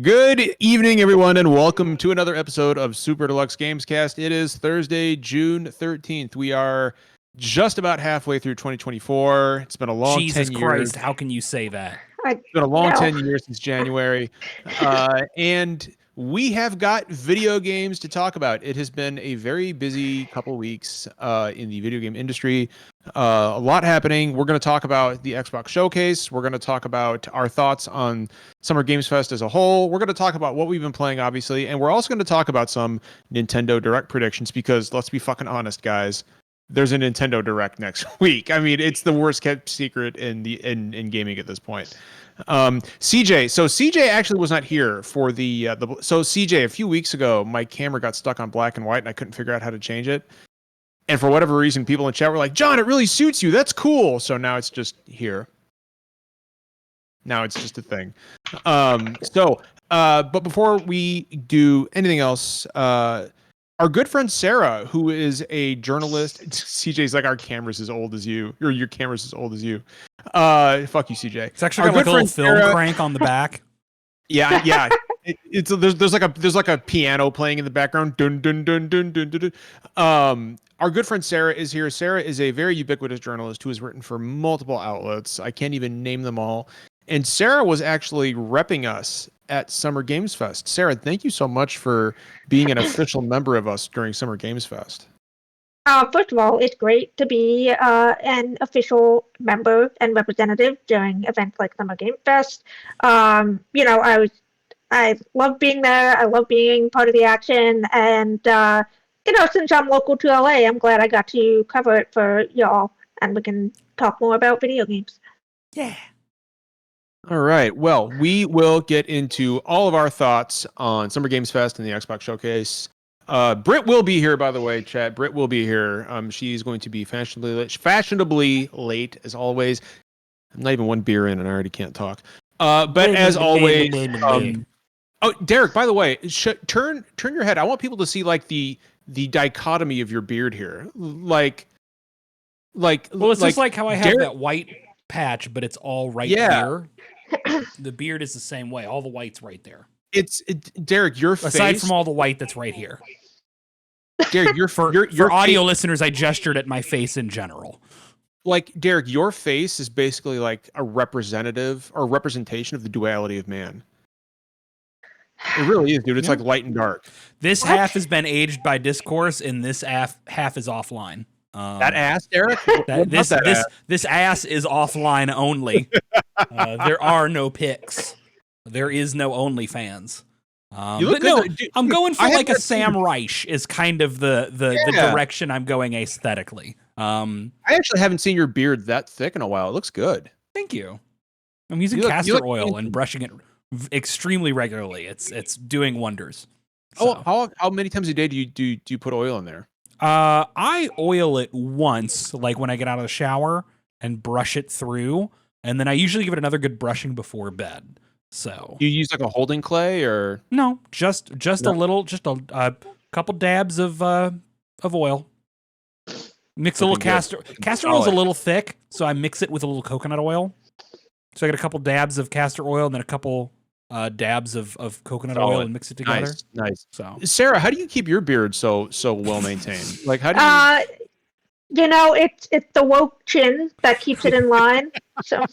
Good evening, everyone, and welcome to another episode of Super Deluxe Gamescast. It is Thursday, June 13th. We are just about halfway through 2024. It's been a long 10 years. Jesus Christ, how can you say that? It's been a long 10 years since January. And we have got video games to talk about. It has been a very busy couple weeks in the video game industry. A lot happening. We're going to talk about the Xbox Showcase. We're going to talk about our thoughts on Summer Games Fest as a whole. We're going to talk about what we've been playing, obviously. And we're also going to talk about some Nintendo Direct predictions because, let's be fucking honest, guys, there's a Nintendo Direct next week. I mean, it's the worst kept secret in gaming at this point. CJ actually was not here for so CJ, a few weeks ago, my camera got stuck on black and white and I couldn't figure out how to change it. And for whatever reason, people in chat were like, John, it really suits you. That's cool. So now it's just here. Now it's just a thing. But before we do anything else, our good friend Sarah, who is a journalist, CJ's like, our camera's as old as you, or your camera's as old as you. Fuck you, CJ. It's actually got like a little film crank on the back. Yeah. There's like a piano playing in the background. Dun dun dun dun dun dun dun. Our good friend Sarah is here. Sarah is a very ubiquitous journalist who has written for multiple outlets. I can't even name them all. And Sarah was actually repping us at Summer Games Fest. Sarah, thank you so much for being an official member of us during Summer Games Fest. First of all, it's great to be an official member and representative during events like Summer Game Fest. I love being there. I love being part of the action. And, since I'm local to LA, I'm glad I got to cover it for y'all. And we can talk more about video games. Yeah. All right. Well, we will get into all of our thoughts on Summer Games Fest and the Xbox Showcase. Britt will be here, by the way, chat. Britt will be here. She's going to be fashionably late, as always. I'm not even one beer in, and I already can't talk. But as always, Derek, by the way, turn your head. I want people to see like the dichotomy of your beard here. Well, it's just like how I have that white patch, but it's all here. The beard is the same way. All the white's right there. Derek, your face. Aside from all the white that's right here. Derek, for audio listeners, I gestured at my face in general. Like, Derek, your face is basically like a representation of the duality of man. It really is, dude. It's like light and dark. This half has been aged by discourse, and this half is offline. That ass, Derek? This ass is offline only. There are no pics. There is no OnlyFans. I'm going for like a Sam Reich is kind of the direction I'm going aesthetically. I actually haven't seen your beard that thick in a while. It looks good. Thank you. I'm using castor oil and brushing it extremely regularly. It's doing wonders. So. How many times a day do you put oil in there? I oil it once, like when I get out of the shower and brush it through, and then I usually give it another good brushing before bed. So you use like a holding clay or no? Just a little, just a couple dabs of oil. Mix a little castor oil is a little thick, so I mix it with a little coconut oil. So I get a couple dabs of castor oil and then a couple dabs of coconut oil and mix it together. Nice. So Sarah, how do you keep your beard so well maintained? Like how do you? It's the woke chin that keeps it in line. So.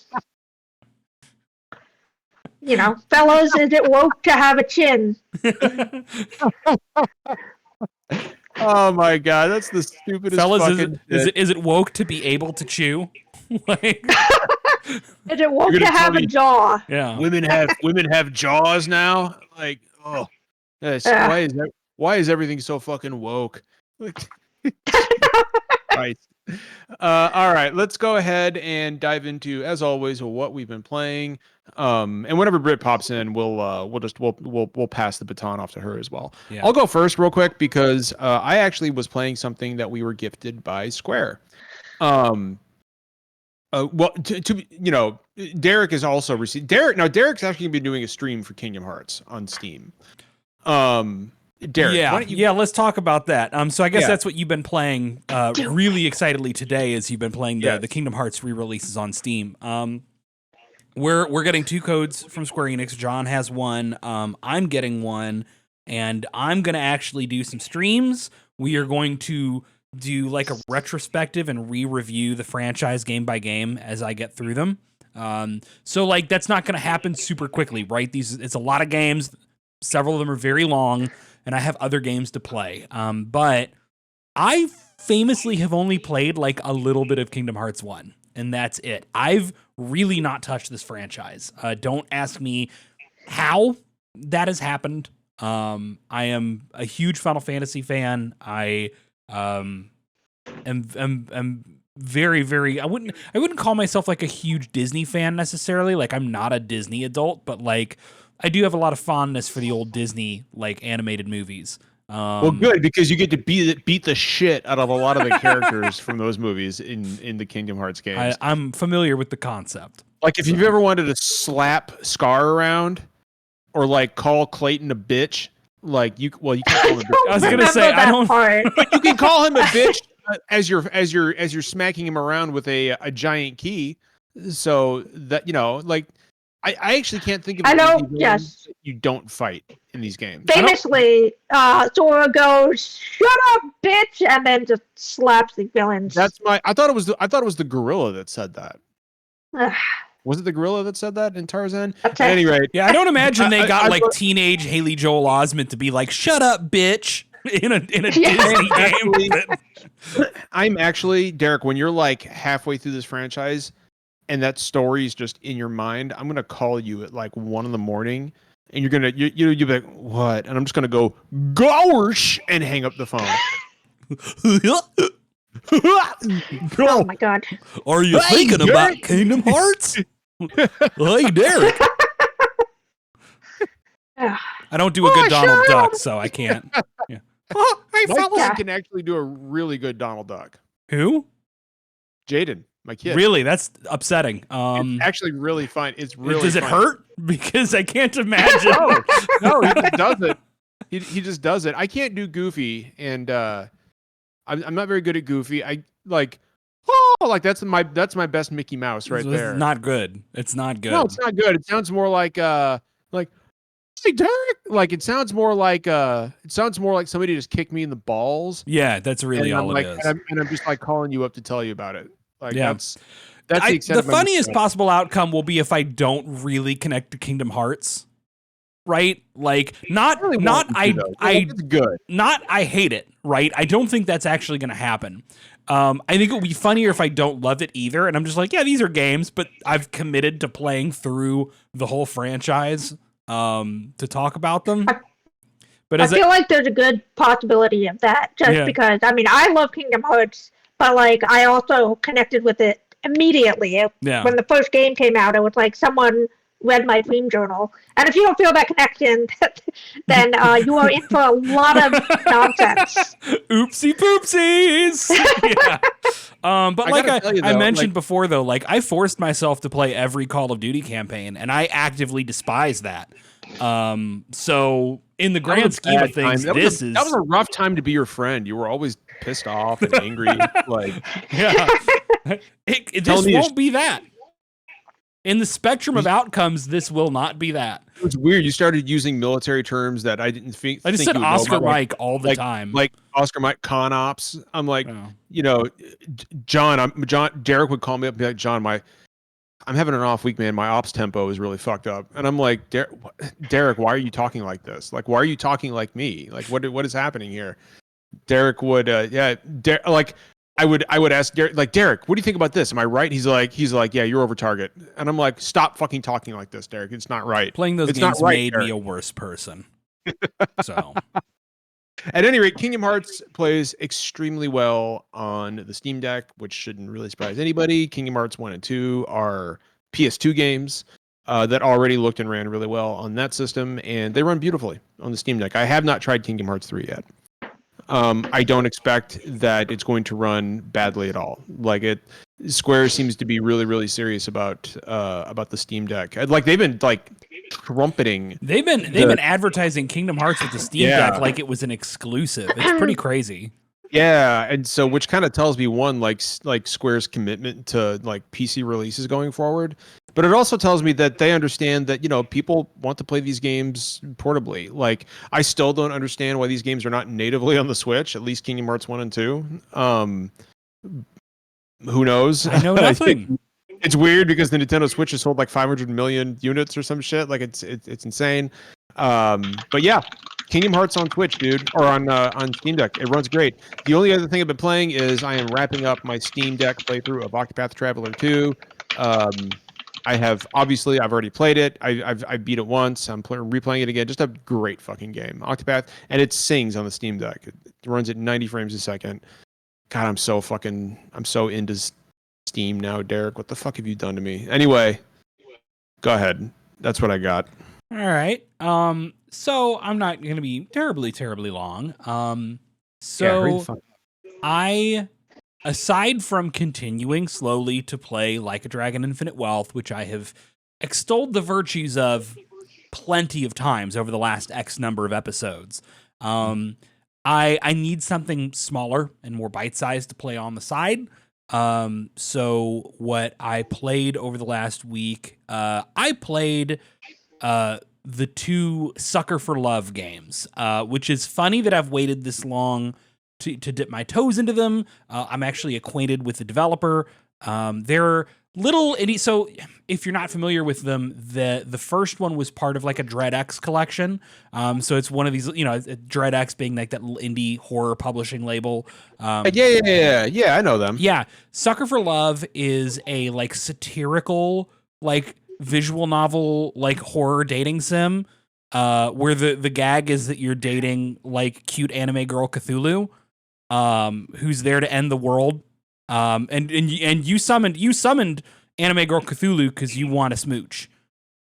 Fellas, is it woke to have a chin? Oh my god, that's the stupidest. Fellas, is it woke to be able to chew? Like, is it woke to have a jaw? Yeah, women have jaws now. Like, oh, yes. Why is everything so fucking woke? Right. All right, let's go ahead and dive into, as always, what we've been playing. And whenever Britt pops in, we'll pass the baton off to her as well. Yeah. I'll go first real quick because I actually was playing something that we were gifted by Square. Derek is also received. Derek's actually been doing a stream for Kingdom Hearts on Steam. Derek, let's talk about that. So I guess that's what you've been playing really excitedly today is you've been playing the Kingdom Hearts re-releases on Steam. We're getting 2 codes from Square Enix. John has one. I'm getting one, and I'm gonna actually do some streams. We are going to do like a retrospective and re-review the franchise game by game as I get through them. So like that's not gonna happen super quickly, right? It's a lot of games. Several of them are very long, and I have other games to play. But I famously have only played like a little bit of Kingdom Hearts 1, and that's it. I've really not touched this franchise. Don't ask me how that has happened. I am a huge Final Fantasy fan. I am very, very. I wouldn't call myself like a huge Disney fan necessarily. Like I'm not a Disney adult, but like I do have a lot of fondness for the old Disney like animated movies. Well, good, because you get to beat the shit out of a lot of the characters from those movies in the Kingdom Hearts games. I'm familiar with the concept. Like if you've ever wanted to slap Scar around or like call Clayton a bitch, like you can't call him a bitch. I was gonna say I don't. But you can call him a bitch as you're smacking him around with a giant key. So that like. I actually can't think of any villains that you don't fight in these games. Famously, Sora goes, "Shut up, bitch," and then just slaps the villains. I thought it was the gorilla that said that. Was it the gorilla that said that in Tarzan? At any rate, yeah, I don't imagine they got like teenage Haley Joel Osment to be like, "Shut up, bitch," in a Disney game. I'm actually, Derek, when you're like halfway through this franchise and that story is just in your mind, I'm gonna call you at like 1 a.m. and you'll be like, what? And I'm just gonna go gosh and hang up the phone. Oh my god! Are you thinking about Kingdom Hearts? Hey, Derek. I don't do a good Donald Duck, so I can't. Yeah. My son can actually do a really good Donald Duck. Who? Jaden. My kid. Really? That's upsetting. It's actually really fun. It's really Does it hurt? Because I can't imagine. No, he just does it. He just does it. I can't do Goofy, and I'm not very good at Goofy. I that's my best Mickey Mouse right there. It's not good. It's not good. No, it's not good. It sounds more like hey Derek. Like it sounds more like somebody just kicked me in the balls. Yeah, that's really all it is. And I'm just like calling you up to tell you about it. Like that's the funniest possible outcome will be if I don't really connect to Kingdom Hearts, right? Like I hate it, right? I don't think that's actually going to happen. I think it would be funnier if I don't love it either, and I'm just like, yeah, these are games, but I've committed to playing through the whole franchise to talk about them. But I feel like there's a good possibility of that, because I love Kingdom Hearts. But, like, I also connected with it immediately. When the first game came out, it was like someone read my dream journal. And if you don't feel that connection, then you are in for a lot of nonsense. Oopsie poopsies! Yeah. But like I mentioned before, though, like, I forced myself to play every Call of Duty campaign, and I actively despise that. So in the grand scheme of things, that was a rough time to be your friend. You were always pissed off and angry. This won't be that. In the spectrum of outcomes, this will not be that. It was weird. You started using military terms that I didn't think. I just said Oscar Mike all the time. Like Oscar Mike, con ops. I'm like, John. Derek would call me up and be like, John, I'm having an off week, man. My ops tempo is really fucked up. And I'm like, Derek, why are you talking like this? Like, why are you talking like me? Like, what is happening here? Derek would, I would ask Derek, like, Derek, what do you think about this? Am I right? He's like, yeah, you're over target. And I'm like, stop fucking talking like this, Derek. It's not right. Playing those games made me a worse person. So, at any rate, Kingdom Hearts plays extremely well on the Steam Deck, which shouldn't really surprise anybody. Kingdom Hearts 1 and 2 are PS2 games that already looked and ran really well on that system, and they run beautifully on the Steam Deck. I have not tried Kingdom Hearts 3 yet. I don't expect that it's going to run badly at all. Like Square seems to be really, really serious about the Steam Deck. Like they've been like trumpeting. They've been advertising Kingdom Hearts with the Steam Deck like it was an exclusive. It's pretty crazy. Yeah, and so which kind of tells me one, like Square's commitment to like PC releases going forward. But it also tells me that they understand that, people want to play these games portably. Like, I still don't understand why these games are not natively on the Switch, at least Kingdom Hearts 1 and 2. Who knows? I know nothing. It's weird because the Nintendo Switch has sold like 500 million units or some shit. Like, it's insane. But yeah, Kingdom Hearts on Switch, dude, or on Steam Deck. It runs great. The only other thing I've been playing is I am wrapping up my Steam Deck playthrough of Octopath Traveler 2. I've already played it. I beat it once. I'm replaying it again. Just a great fucking game, Octopath, and it sings on the Steam Deck. It runs at 90 frames a second. God, I'm so into Steam now, Derek. What the fuck have you done to me? Anyway, go ahead. That's what I got. All right. So I'm not going to be terribly, terribly long. Aside from continuing slowly to play Like a Dragon Infinite Wealth, which I have extolled the virtues of plenty of times over the last X number of episodes, I need something smaller and more bite-sized to play on the side. So what I played over the last week, I played the 2 Sucker for Love games, which is funny that I've waited this long to dip my toes into them. I'm actually acquainted with the developer. They're little indie. So if you're not familiar with them, the first one was part of like a Dread X collection. So it's one of these, Dread X being like that little indie horror publishing label. Yeah, I know them. Yeah, Sucker for Love is a like satirical like visual novel like horror dating sim, where the gag is that you're dating like cute anime girl Cthulhu, who's there to end the world. And you summoned anime girl Cthulhu because you want a smooch.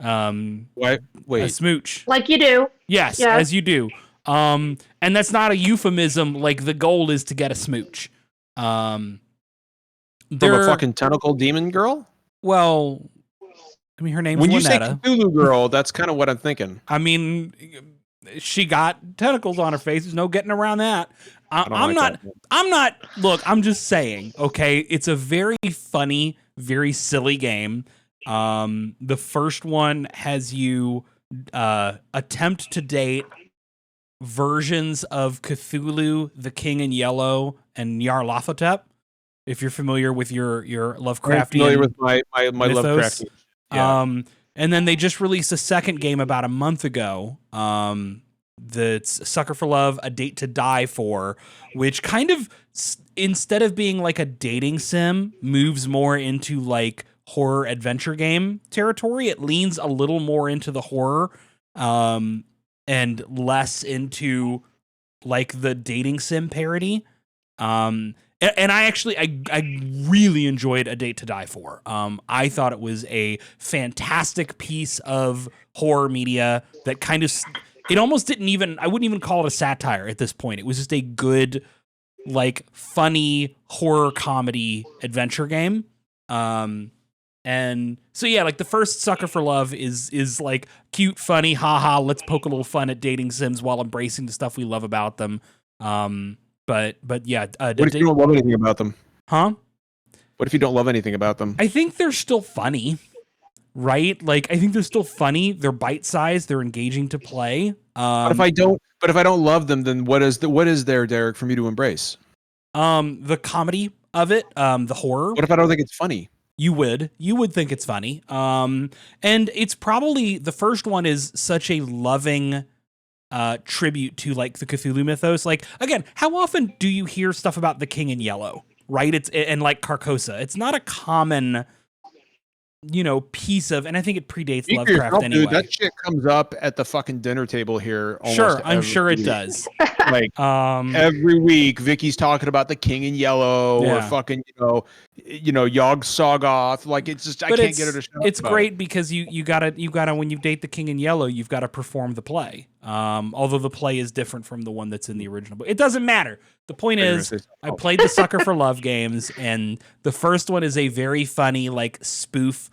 Wait. A smooch. Like you do. Yes, as you do. And that's not a euphemism. Like the goal is to get a smooch. From a fucking tentacle demon girl? Well, I mean, her name's when you Lynetta. say Cthulhu girl, that's kind of what I'm thinking. I mean, she got tentacles on her face. There's no getting around that. I'm not. Look, I'm just saying. Okay, it's a very funny, very silly game. The first one has you attempt to date versions of Cthulhu, the King in Yellow, and Nyarlathotep. If you're familiar with your Lovecraftian, I'm familiar with my Lovecraftian. Yeah. And then they just released a second game about a month ago. That's Sucker for Love, A Date to Die For, which kind of, instead of being like a dating sim, moves more into like horror adventure game territory. It leans a little more into the horror, and less into like the dating sim parody. And I really enjoyed A Date to Die For. I thought it was a fantastic piece of horror media that kind of, it almost didn't even, I wouldn't even call it a satire at this point. It was just a good, like, funny horror comedy adventure game. And so yeah, like the first Sucker for Love is like cute, funny, haha, let's poke a little fun at dating sims while embracing the stuff we love about them. But yeah. What if you don't love anything about them? Huh? What if you don't love anything about them? I think they're still funny, right? Like, I think they're still funny. They're bite-sized. They're engaging to play. But if I don't love them, then what is there, Derek, for me to embrace? The comedy of it, the horror. What if I don't think it's funny? You would think it's funny. And it's probably, the first one is such a loving tribute to like the Cthulhu mythos. Like, again, how often do you hear stuff about the King in Yellow, right? And like Carcosa. It's not a common, piece of, and I think it predates Lovecraft anyway. Dude, that shit comes up at the fucking dinner table here. Sure, I'm sure it does. Like every week, Vicky's talking about the King in Yellow or fucking Yog Soggoth. Like, it's just, I can't get her to shut up. It's great because you gotta when you date the King in Yellow, you've got to perform the play. Although the play is different from the one that's in the original book. It doesn't matter. The point is, I played the Sucker for Love games, and the first one is a very funny like spoof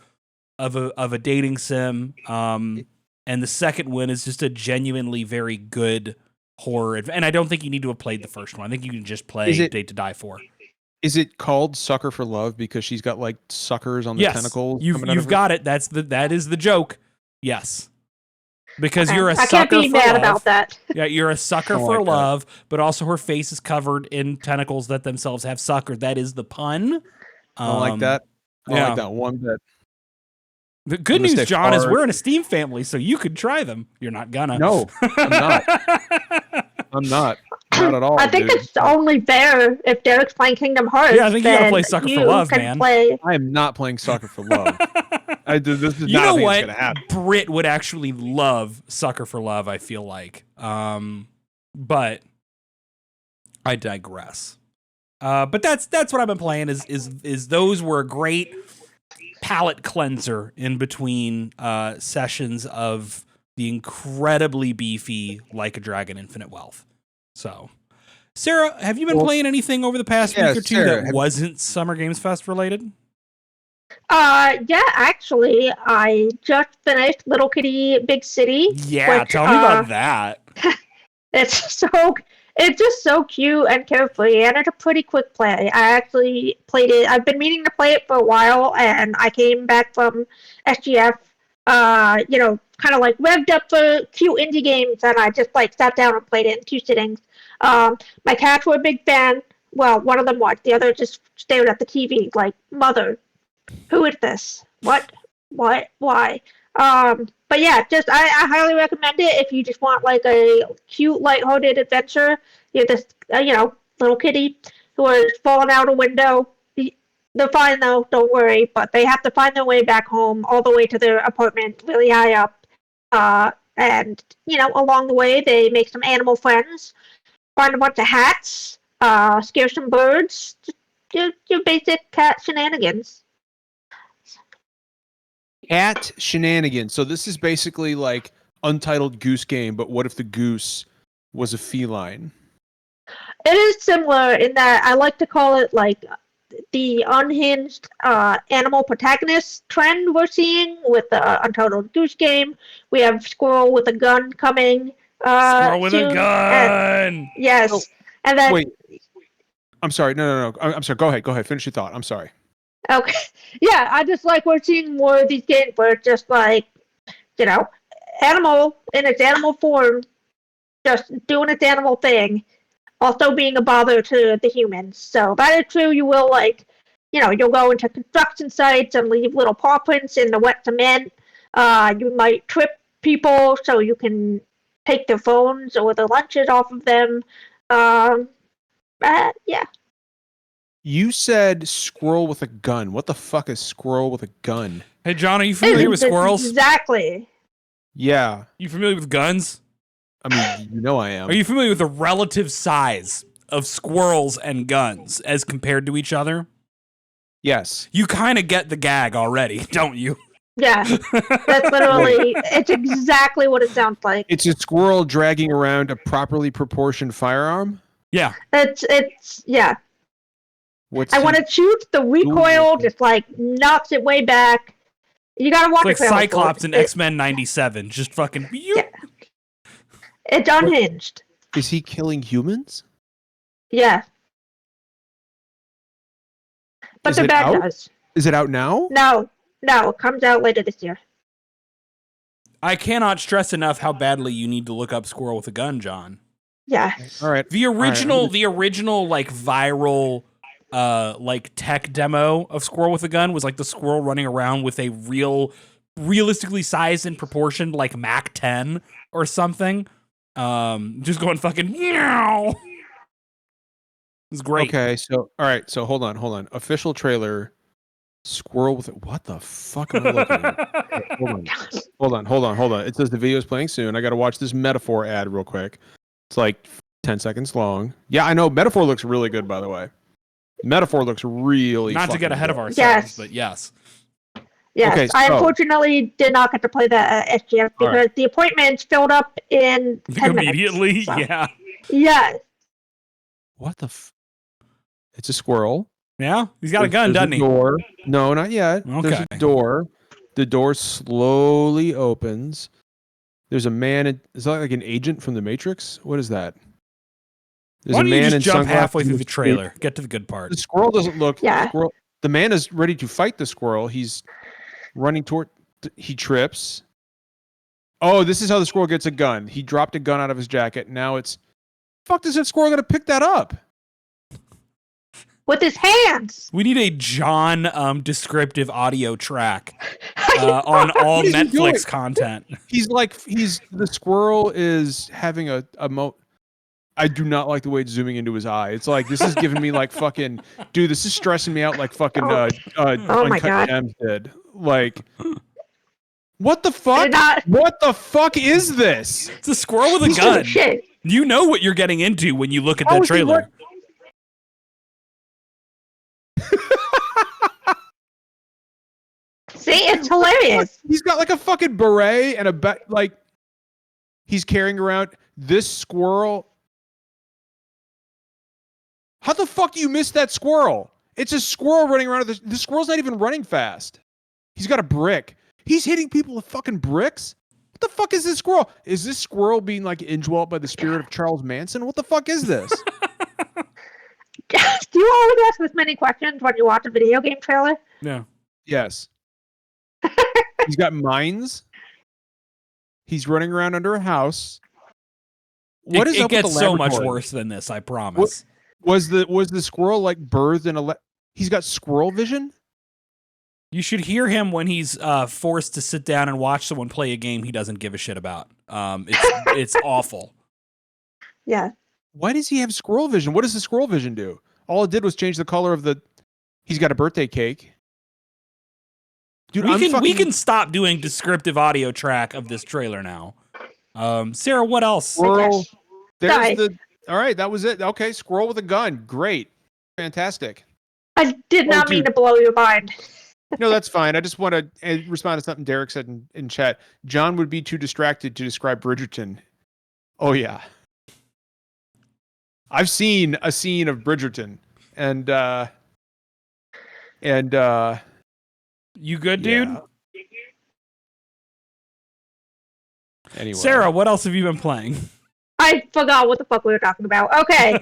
of a dating sim. And the second one is just a genuinely very good horror. And I don't think you need to have played the first one. I think you can just play Date to Die For. Is it called Sucker for Love because she's got like suckers on the tentacles? You've got it. That is the joke. Yes. Because you're a I sucker can't be for mad love. about that. Yeah, you're a sucker for like love, but also her face is covered in tentacles that themselves have sucker. That is the pun. I don't like that. I don't like that one bit. The good news, John, is we're in a Steam family, so you could try them. You're not gonna. No, I'm not. I'm not. Not at all. I think it's only fair if Derek's playing Kingdom Hearts. Yeah, I think you gotta play Sucker for Love, man. I am not playing Sucker for Love. This is you not know what? Gonna happen. Britt would actually love Sucker for Love, I feel like. But I digress. But that's what I've been playing. Is those were a great palate cleanser in between sessions of the incredibly beefy Like a Dragon Infinite Wealth. So, Sarah, have you been playing anything over the past week or two Sarah, that wasn't Summer Games Fest related? Yeah, actually, I just finished Little Kitty Big City. Yeah, which, tell me about that. It's just so cute and carefree, and it's a pretty quick play. I actually played it. I've been meaning to play it for a while, and I came back from SGF, kind of like revved up for cute indie games, and I just like sat down and played it in 2 sittings. My cats were a big fan. Well, one of them was. The other just stared at the TV like, "Mother, who is this? What? Why?" But yeah, I highly recommend it if you just want like a cute, lighthearted adventure. You're this, little kitty who is falling out a window. They're fine though, don't worry. But they have to find their way back home, all the way to their apartment, really high up. And along the way they make some animal friends, find a bunch of hats, scare some birds. Just your basic cat shenanigans. Cat shenanigans. So this is basically like Untitled Goose Game, but what if the goose was a feline? It is similar in that I like to call it like the unhinged animal protagonist trend we're seeing with the Untitled Goose Game. We have Squirrel with a gun coming. Squirrel with a gun! Yes. Oh, and then... Wait. I'm sorry. No. I'm sorry. Go ahead. Finish your thought. I'm sorry. Okay. Yeah, I just like we're seeing more of these games where it's just like, animal in its animal form, just doing its animal thing, also being a bother to the humans. So that is true. You will you'll go into construction sites and leave little paw prints in the wet cement. You might trip people so you can take their phones or their lunches off of them. Yeah. You said squirrel with a gun. What the fuck is squirrel with a gun? Hey, John, are you familiar with squirrels? Exactly. Yeah. You familiar with guns? I mean, I am. Are you familiar with the relative size of squirrels and guns as compared to each other? Yes. You kind of get the gag already, don't you? Yeah. That's literally, it's exactly what it sounds like. It's a squirrel dragging around a properly proportioned firearm? Yeah. It's yeah. When it shoots, the recoil just like knocks it way back. You gotta watch it. It's like Cyclops in X-Men 97, just fucking. Yeah. It's unhinged. Is he killing humans? Yeah. But the bad guys. Is it out now? No, it comes out later this year. I cannot stress enough how badly you need to look up Squirrel with a Gun, John. Yeah. All right. The original like viral like tech demo of Squirrel with a Gun was like the squirrel running around with a realistically sized and proportioned like Mac 10 or something. Just going fucking meow. It's great. Okay, so all right, so hold on. Official trailer, squirrel with it. What the fuck am I looking at? Hold on. It says the video is playing soon. I got to watch this Metaphor ad real quick. It's like 10 seconds long. Yeah, I know. Metaphor looks really good, by the way. Metaphor looks really not to get ahead good. of ourselves, but yes. Yes, okay, so, I unfortunately did not get to play that at SGF because the appointments filled up in 10 immediately. Minutes, so. Yeah. Yeah. What the? It's a squirrel. Yeah, he's got a gun, doesn't he? Door. No, not yet. Okay. There's a door. The door slowly opens. There's a man. Is that like an agent from the Matrix? What is that? There's Why a don't you man just in jump sunglasses halfway in through the the trailer? Get to the good part. The squirrel doesn't look. Yeah. The man is ready to fight the squirrel. He's running toward. He trips. Oh, this is how the squirrel gets a gun. He dropped a gun out of his jacket. Now it's. Fuck, is that squirrel gonna pick that up? With his hands. We need a John descriptive audio track on all Netflix content. The squirrel is having a I do not like the way it's zooming into his eye. It's like, this is giving me like fucking, dude, this is stressing me out like fucking Uncut Gems did. Like, what the fuck? What the fuck is this? It's a squirrel with a gun. You know what you're getting into when you look at that trailer. See, it's hilarious. He's got like a fucking beret and like he's carrying around this squirrel. How the fuck do you miss that squirrel? It's a squirrel running around. The squirrel's not even running fast. He's got a brick. He's hitting people with fucking bricks. What the fuck is this squirrel? Is this squirrel being like indwelt by the spirit of Charles Manson? What the fuck is this? Do you always ask this many questions when you watch a video game trailer? No. Yes. He's got mines. He's running around under a house. What is it up with the gets so laboratory? much worse than this, I promise. Was the squirrel like birthed in a? He's got squirrel vision. You should hear him when he's forced to sit down and watch someone play a game he doesn't give a shit about. It's awful. Yeah. Why does he have squirrel vision? What does the squirrel vision do? All it did was change the color of the. He's got a birthday cake. Dude, we can stop doing descriptive audio track of this trailer now. Sarah, what else? Squirrel. All right, that was it. Okay, squirrel with a gun. Great. Fantastic. I did not mean to blow your mind. No, that's fine. I just want to respond to something Derek said in chat. John would be too distracted to describe Bridgerton. Oh, yeah. I've seen a scene of Bridgerton. And you good, dude? Anyway. Sarah, what else have you been playing? I forgot what the fuck we were talking about. Okay.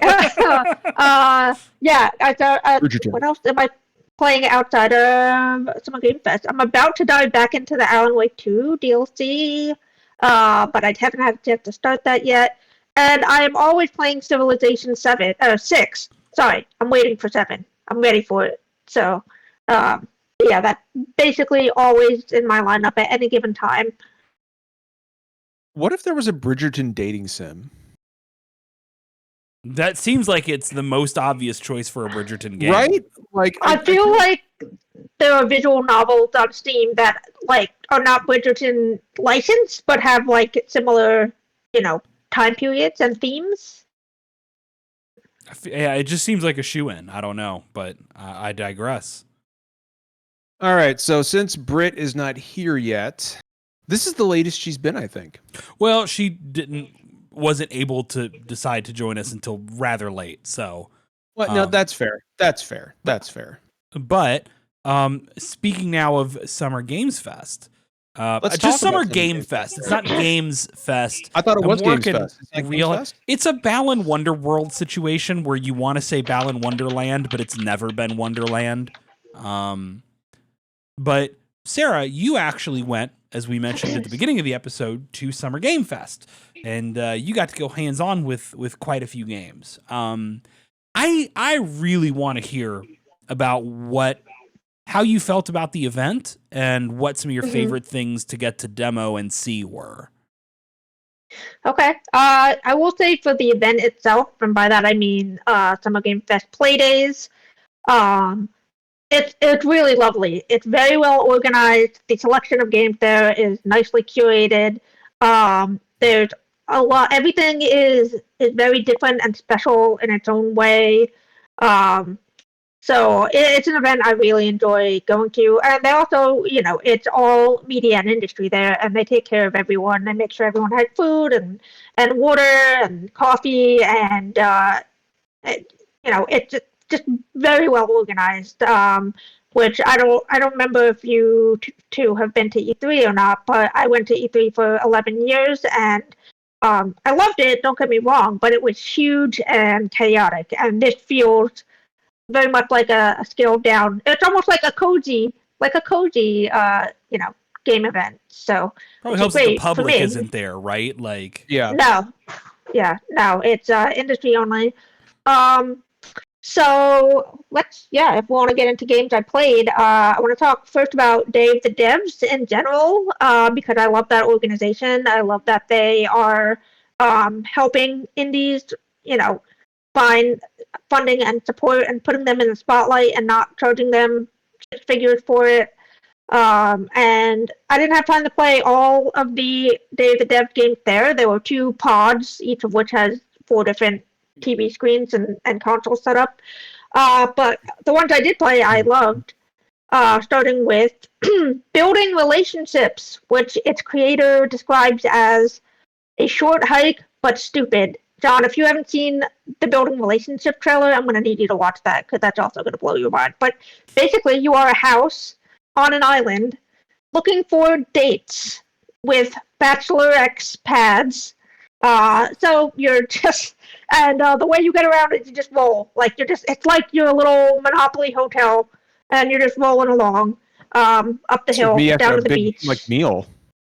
Yeah. What else am I playing outside of Summer Game Fest? I'm about to dive back into the Alan Wake 2 DLC, but I haven't had a chance to start that yet. And I am always playing Civilization 6. Sorry, I'm waiting for 7. I'm ready for it. So, yeah, that's basically always in my lineup at any given time. What if there was a Bridgerton dating sim? That seems like it's the most obvious choice for a Bridgerton game. Right? Like I feel like there are visual novels on Steam that like are not Bridgerton licensed, but have like similar, time periods and themes. Yeah, it just seems like a shoe-in. I don't know, but I digress. All right, so since Britt is not here yet, this is the latest she's been, I think. Well, she wasn't able to decide to join us until rather late, so. Well, no, that's fair. That's fair. But speaking now of Summer Games Fest, Let's just talk Summer about Game Fest. It's not Games Fest. I thought it was Games Fest. It's a Balan Wonderworld situation where you want to say Balan Wonderland, but it's never been Wonderland. But Sarah, you actually went, as we mentioned at the beginning of the episode, to Summer Game Fest, and you got to go hands-on with quite a few games. I really want to hear about how you felt about the event and what some of your favorite things to get to demo and see were. Okay. I will say for the event itself, and by that I mean Summer Game Fest play days, it's really lovely. It's very well organized. The selection of games there is nicely curated. There's a lot. Everything is very different and special in its own way. So it's an event I really enjoy going to. And they also, it's all media and industry there, and they take care of everyone. They make sure everyone has food and water and coffee, and it's just very well organized. Which I don't remember if you two have been to E3 or not, but I went to E3 for 11 years, and I loved it, don't get me wrong, but it was huge and chaotic, and this feels very much like a scaled down. It's almost like a cozy, game event. So probably helps that the public isn't there, right? Like, no, it's industry only. So if we want to get into games I played, I want to talk first about Dave the Devs in general, because I love that organization. I love that they are helping indies, find funding and support and putting them in the spotlight and not charging them six figures for it. And I didn't have time to play all of the Dave the Devs games there. There were 2 pods, each of which has 4 different TV screens and consoles set up. But the ones I did play, I loved. Starting with building relationships, which its creator describes as a short hike but stupid. John, if you haven't seen the building relationship trailer, I'm going to need you to watch that because that's also going to blow your mind. But basically, you are a house on an island looking for dates with Bachelor X pads. So you're just, and the way you get around it, you just roll. It's like you're a little Monopoly hotel, and you're just rolling along up the hill down to the beach. Like meal.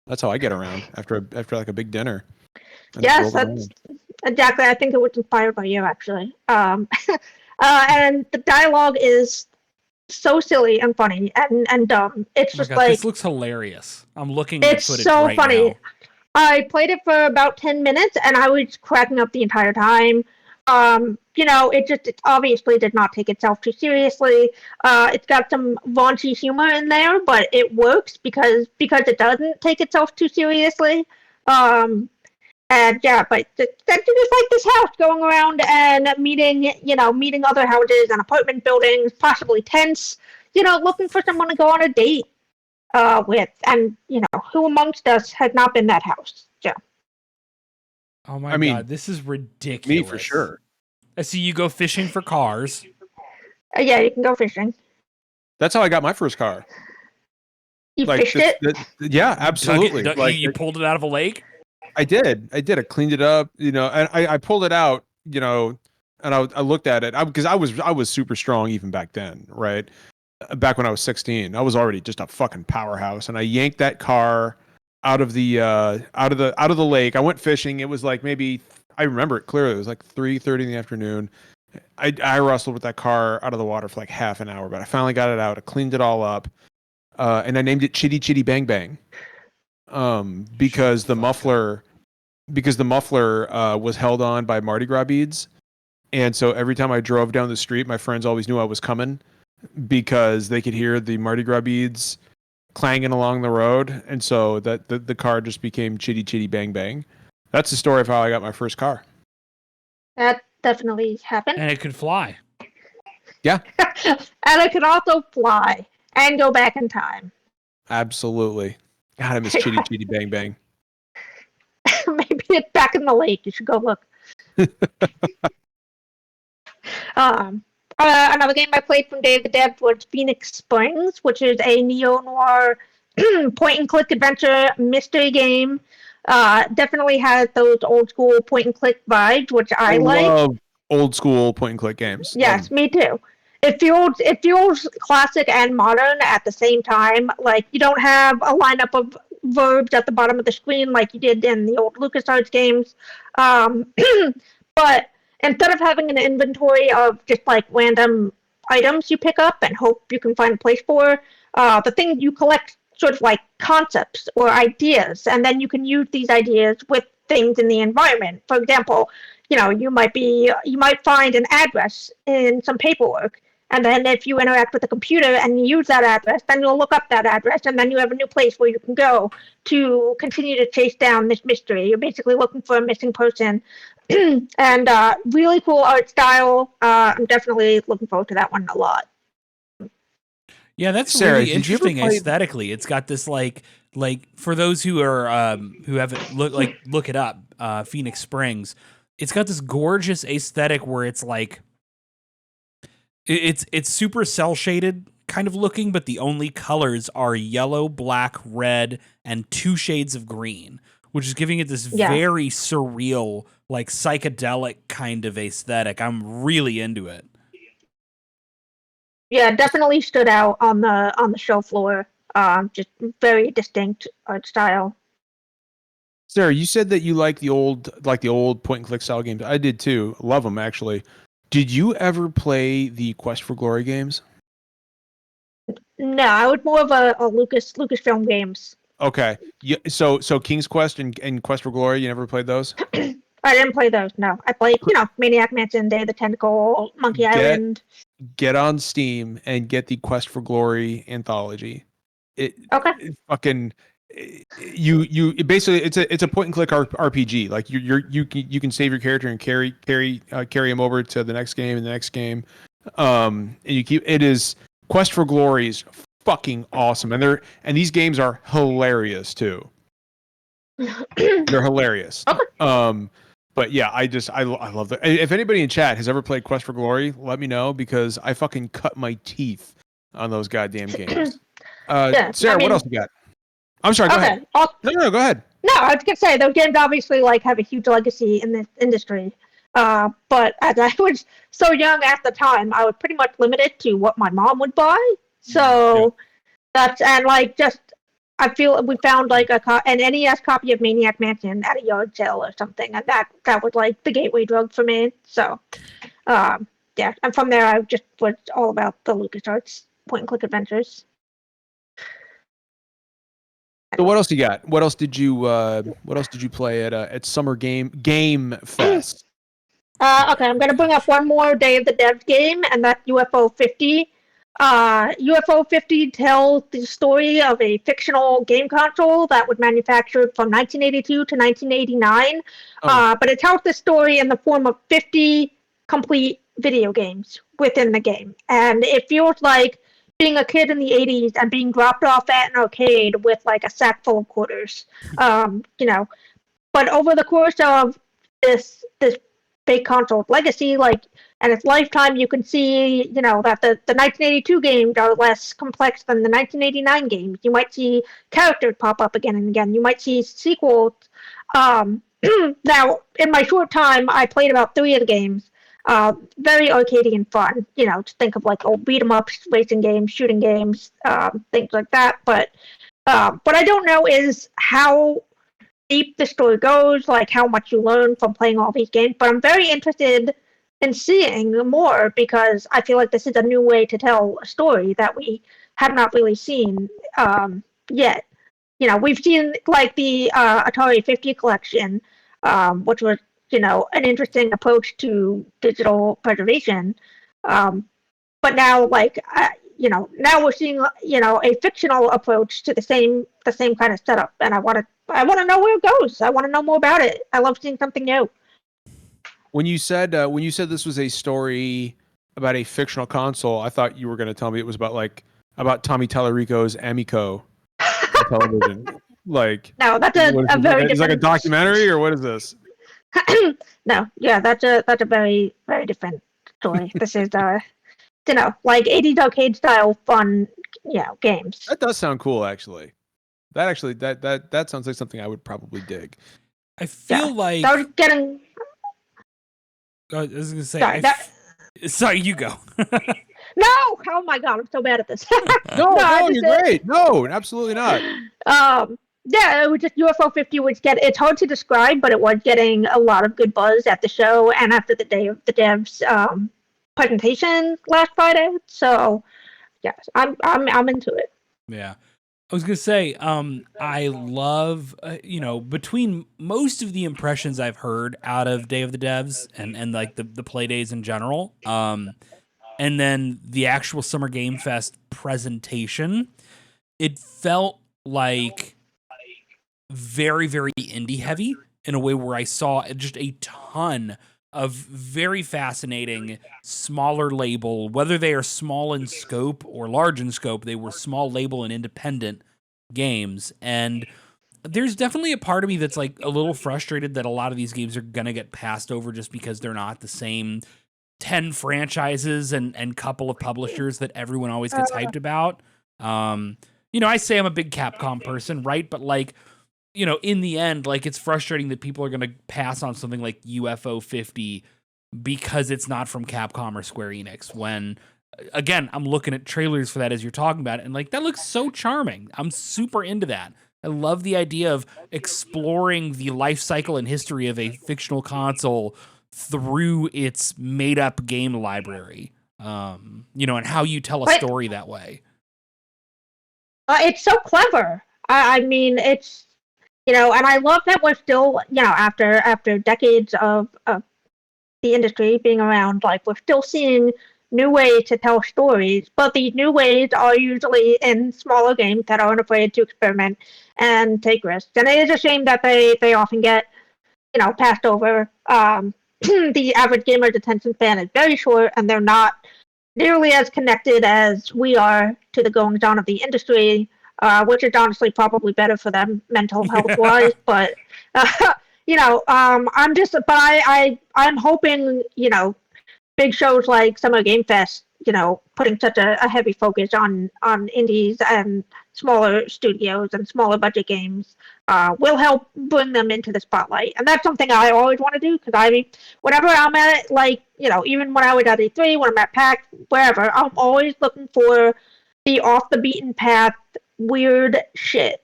That's how I get around after like a big dinner. Yes, that's exactly. I think it was inspired by you, actually. And the dialogue is so silly and funny and dumb. It's just like this looks hilarious. I'm looking at footage so right funny. now. I played it for about 10 minutes and I was cracking up the entire time. It obviously did not take itself too seriously. It's got some raunchy humor in there, but it works because it doesn't take itself too seriously. But that's just like this house going around and meeting other houses and apartment buildings, possibly tents, looking for someone to go on a date with. And, who amongst us has not been that house? So. Oh my God, this is ridiculous. Me for sure. I see you go fishing for cars. Yeah, you can go fishing. That's how I got my first car. You fished it? Yeah, absolutely. You pulled it out of a lake? I did. I cleaned it up, and I pulled it out, and I looked at it because I was super strong even back then, right? Back when I was 16, I was already just a fucking powerhouse, and I yanked that car out of the lake. I went fishing. It was like maybe I remember it clearly. It was like 3:30 in the afternoon. I wrestled with that car out of the water for like half an hour, but I finally got it out. I cleaned it all up, and I named it Chitty Chitty Bang Bang. Because the muffler was held on by Mardi Gras beads, and so every time I drove down the street, my friends always knew I was coming because they could hear the Mardi Gras beads clanging along the road, and so that the car just became Chitty Chitty Bang Bang. That's the story of how I got my first car. That definitely happened. And it could fly. Yeah. And it could also fly and go back in time. Absolutely. God, I miss Chitty Chitty Bang Bang. Maybe it's back in the lake. You should go look. Another game I played from Dave the Dev was Phoenix Springs, which is a neo-noir point-and-click adventure mystery game. Definitely has those old-school point-and-click vibes, which I like. I love old-school point-and-click games. Yes, me too. It feels classic and modern at the same time. Like, you don't have a lineup of verbs at the bottom of the screen like you did in the old LucasArts games. But instead of having an inventory of just like random items you pick up and hope you can find a place for, the thing you collect sort of like concepts or ideas, and then you can use these ideas with things in the environment. For example, you might find an address in some paperwork, and then if you interact with the computer and you use that address, then you'll look up that address, and then you have a new place where you can go to continue to chase down this mystery. You're basically looking for a missing person. And really cool art style. I'm definitely looking forward to that one a lot. Yeah, that's Sarah, really interesting aesthetically. It's got this like for those who are who haven't look it up, Phoenix Springs. It's got this gorgeous aesthetic where it's like it's super cel shaded kind of looking, but the only colors are yellow, black, red, and 2 shades of green, which is giving it this very surreal, like psychedelic kind of aesthetic. I'm really into it. Yeah, definitely stood out on the show floor. Just very distinct art style. Sarah, you said that you like the old point and click style games. I did too. Love them actually. Did you ever play the Quest for Glory games? No, I was more of a Lucasfilm games. Okay. Yeah. So King's Quest and Quest for Glory, you never played those? I didn't play those. No, I played Maniac Mansion, Day of the Tentacle, Monkey Island. Get on Steam and get the Quest for Glory anthology. It fucking it basically it's a point and click RPG. Like you can save your character and carry him over to the next game and the next game. And it is Quest for Glory is fucking awesome, and these games are hilarious too. They're hilarious. Okay. But yeah, I love that. If anybody in chat has ever played Quest for Glory, let me know because I fucking cut my teeth on those goddamn games. Sarah, what else you got? I'm sorry. Go ahead. No, go ahead. No, I was gonna say those games obviously have a huge legacy in this industry. But as I was so young at the time, I was pretty much limited to what my mom would buy. So I feel we found an NES copy of Maniac Mansion at a yard sale or something, and that was like the gateway drug for me. So, and from there I just was all about the LucasArts point and click adventures. So what else you got? What else did you play at Summer Game Fest? Okay, I'm gonna bring up one more Day of the Devs game, and that's UFO 50. UFO 50 tells the story of a fictional game console that was manufactured from 1982 to 1989. But it tells the story in the form of 50 complete video games within the game, and it feels like being a kid in the 80s and being dropped off at an arcade with like a sack full of quarters. But over the course of this big console's legacy, and its lifetime, you can see, that the 1982 games are less complex than the 1989 games. You might see characters pop up again and again. You might see sequels. Now, in my short time, I played about 3 of the games. Very arcadey and fun. To think of like old beat 'em ups, racing games, shooting games, things like that. But what I don't know is how deep the story goes, like how much you learn from playing all these games. But I'm very interested in seeing more because I feel like this is a new way to tell a story that we have not really seen yet. We've seen like the Atari 50 collection, which was an interesting approach to digital preservation. But now, now we're seeing, a fictional approach to the same kind of setup, and I want to know where it goes. I want to know more about it. I love seeing something new. When you said this was a story about a fictional console, I thought you were going to tell me it was about Tommy Tallarico's Amico television. No, that's a very different. It's like a documentary, or what is this? No, yeah, that's a very, very different story. This is like 80s arcade style fun, games. That does sound cool, actually. That sounds like something I would probably dig. I feel like I was getting. I was gonna say. Sorry, you go. No! Oh my god, I'm so bad at this. No, you're great. No, absolutely not. Yeah, it was just UFO 50 it's hard to describe, but it was getting a lot of good buzz at the show and after the Day of the Devs presentation last Friday. So, yes, I'm into it. Yeah. I was going to say, I love, between most of the impressions I've heard out of Day of the Devs and like the play days in general, and then the actual Summer Game Fest presentation, it felt like very, very indie heavy in a way where I saw just a ton of very fascinating smaller label, whether they are small in scope or large in scope, they were small label and independent games. And there's definitely a part of me that's like a little frustrated that a lot of these games are going to get passed over just because they're not the same 10 franchises and couple of publishers that everyone always gets hyped about. I say I'm a big Capcom person, right? But like, in the end, like, it's frustrating that people are going to pass on something like UFO 50 because it's not from Capcom or Square Enix, when, again, I'm looking at trailers for that as you're talking about it, and like, that looks so charming. I'm super into that. I love the idea of exploring the life cycle and history of a fictional console through its made-up game library, and how you tell a story that way. It's so clever. I mean, it's, and I love that we're still, after decades of the industry being around, like, we're still seeing new ways to tell stories, but these new ways are usually in smaller games that aren't afraid to experiment and take risks. And it is a shame that they often get, passed over. The average gamer's attention span is very short, and they're not nearly as connected as we are to the goings on of the industry, which is honestly probably better for them mental health wise. But I'm hoping, big shows like Summer Game Fest, putting such a heavy focus on indies and smaller studios and smaller budget games will help bring them into the spotlight. And that's something I always want to do, because whenever I'm at it, like, even when I was at E3, when I'm at PAX, wherever, I'm always looking for the off the beaten path weird shit,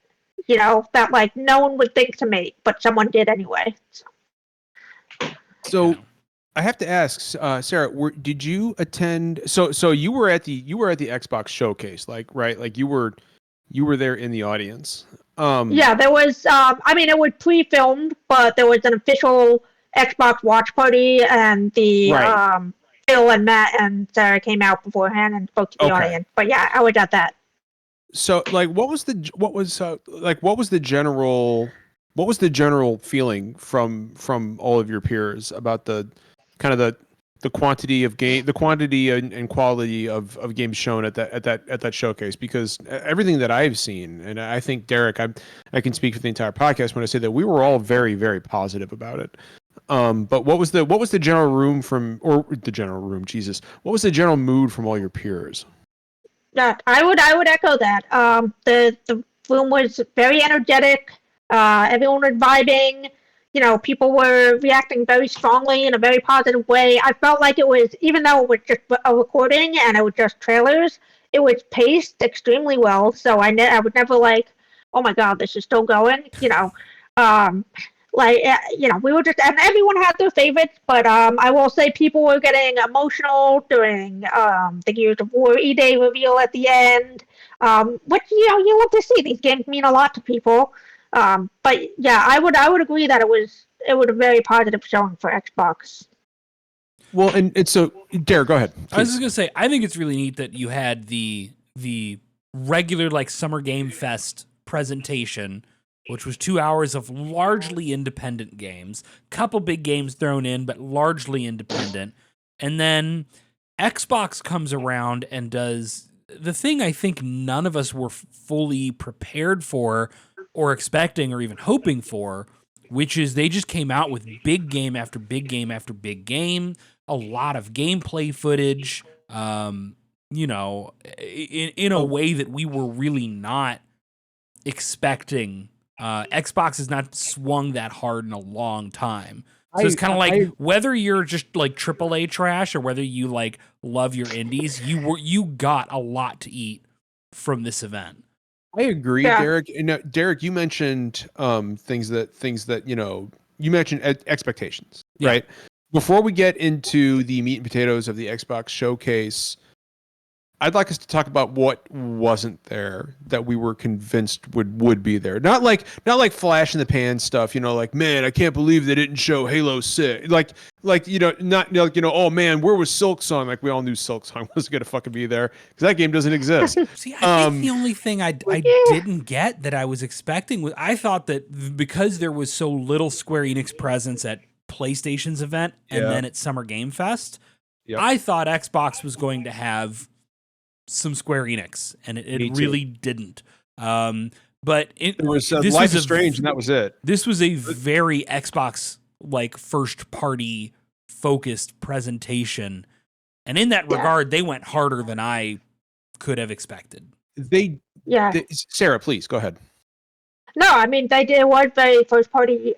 that, like, no one would think to make, but someone did anyway. So I have to ask, Sarah, did you attend? So you were at the Xbox showcase, like, right? Like, you were there in the audience. Yeah, there was. It was pre-filmed, but there was an official Xbox watch party, and the Phil and Matt and Sarah came out beforehand and spoke to the audience. But yeah, I was at that. So, like, what was the general feeling from all of your peers about the kind of the quantity of game, the quantity and quality of games shown at that showcase? Because everything that I've seen, and I think, Derek, I can speak for the entire podcast when I say that we were all very, very positive about it. But what was the general room Jesus, what was the general mood from all your peers? Yeah, I would echo that. The room was very energetic. Everyone was vibing. People were reacting very strongly in a very positive way. I felt like it was, even though it was just a recording and it was just trailers, it was paced extremely well. So I would never like, oh my god, this is still going. We were just, and everyone had their favorites, but I will say people were getting emotional during the Gears of War E-Day reveal at the end, which, you love to see. These games mean a lot to people. But yeah, I would agree that it was a very positive showing for Xbox. Well, and so, Derek, go ahead, please. I was just gonna say, I think it's really neat that you had the regular, like, Summer Game Fest presentation, which was 2 hours of largely independent games, couple big games thrown in, but largely independent. And then Xbox comes around and does the thing I think none of us were fully prepared for or expecting or even hoping for, which is they just came out with big game after big game after big game, a lot of gameplay footage, in a way that we were really not expecting. Xbox has not swung that hard in a long time. So it's kind of like, whether you're just like AAA trash or whether you like love your indies, you got a lot to eat from this event. I agree, yeah. Derek. Derek, you mentioned things that you mentioned expectations, yeah. Right? Before we get into the meat and potatoes of the Xbox showcase, I'd like us to talk about what wasn't there that we were convinced would be there. Not like flash in the pan stuff, like, man, I can't believe they didn't show Halo 6. Like not like, oh man, where was Silksong? Like, we all knew Silksong wasn't gonna fucking be there because that game doesn't exist. See, I think the only thing I didn't get that I was expecting was, I thought that because there was so little Square Enix presence at PlayStation's event and then at Summer Game Fest, I thought Xbox was going to have some Square Enix, and it really didn't. But it was Life is Strange, and that was it. This was a very Xbox like first party focused presentation, and in that regard, they went harder than I could have expected. Sarah, please go ahead. No, I mean it was very first party